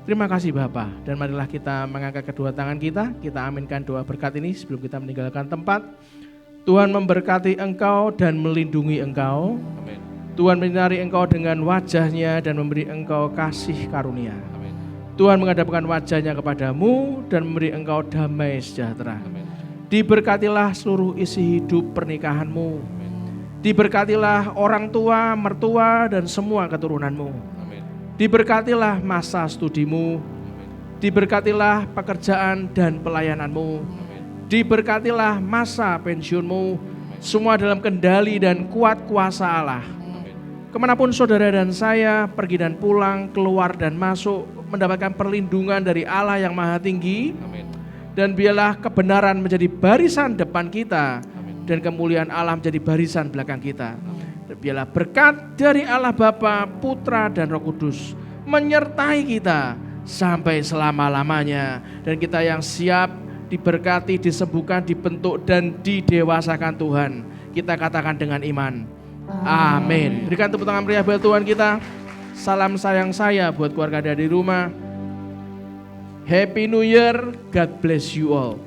Speaker 2: Terima kasih Bapa, dan marilah kita mengangkat kedua tangan kita aminkan doa berkat ini sebelum kita meninggalkan tempat. Tuhan memberkati engkau dan melindungi engkau.
Speaker 3: Amin.
Speaker 2: Tuhan menyinari engkau dengan wajahnya dan memberi engkau kasih karunia.
Speaker 3: Amin.
Speaker 2: Tuhan menghadapkan wajahnya kepadamu dan memberi engkau damai sejahtera.
Speaker 3: Amin.
Speaker 2: Diberkatilah seluruh isi hidup pernikahanmu.
Speaker 3: Amin.
Speaker 2: Diberkatilah orang tua, mertua, dan semua keturunanmu. Diberkatilah masa studimu, diberkatilah pekerjaan dan pelayananmu, diberkatilah masa pensiunmu, semua dalam kendali dan kuat kuasa Allah. Kemanapun saudara dan saya pergi dan pulang, keluar dan masuk, mendapatkan perlindungan dari Allah yang Maha Tinggi. Dan biarlah kebenaran menjadi barisan depan kita, dan kemuliaan Allah menjadi barisan belakang kita. Biarlah berkat dari Allah Bapa, Putra, dan Roh Kudus menyertai kita sampai selama-lamanya. Dan kita yang siap diberkati, disembuhkan, dibentuk, dan didewasakan Tuhan. Kita katakan dengan iman. Amin. Berikan tepuk tangan meriah buat Tuhan kita. Salam sayang saya buat keluarga Anda di rumah. Happy New Year, God bless you all.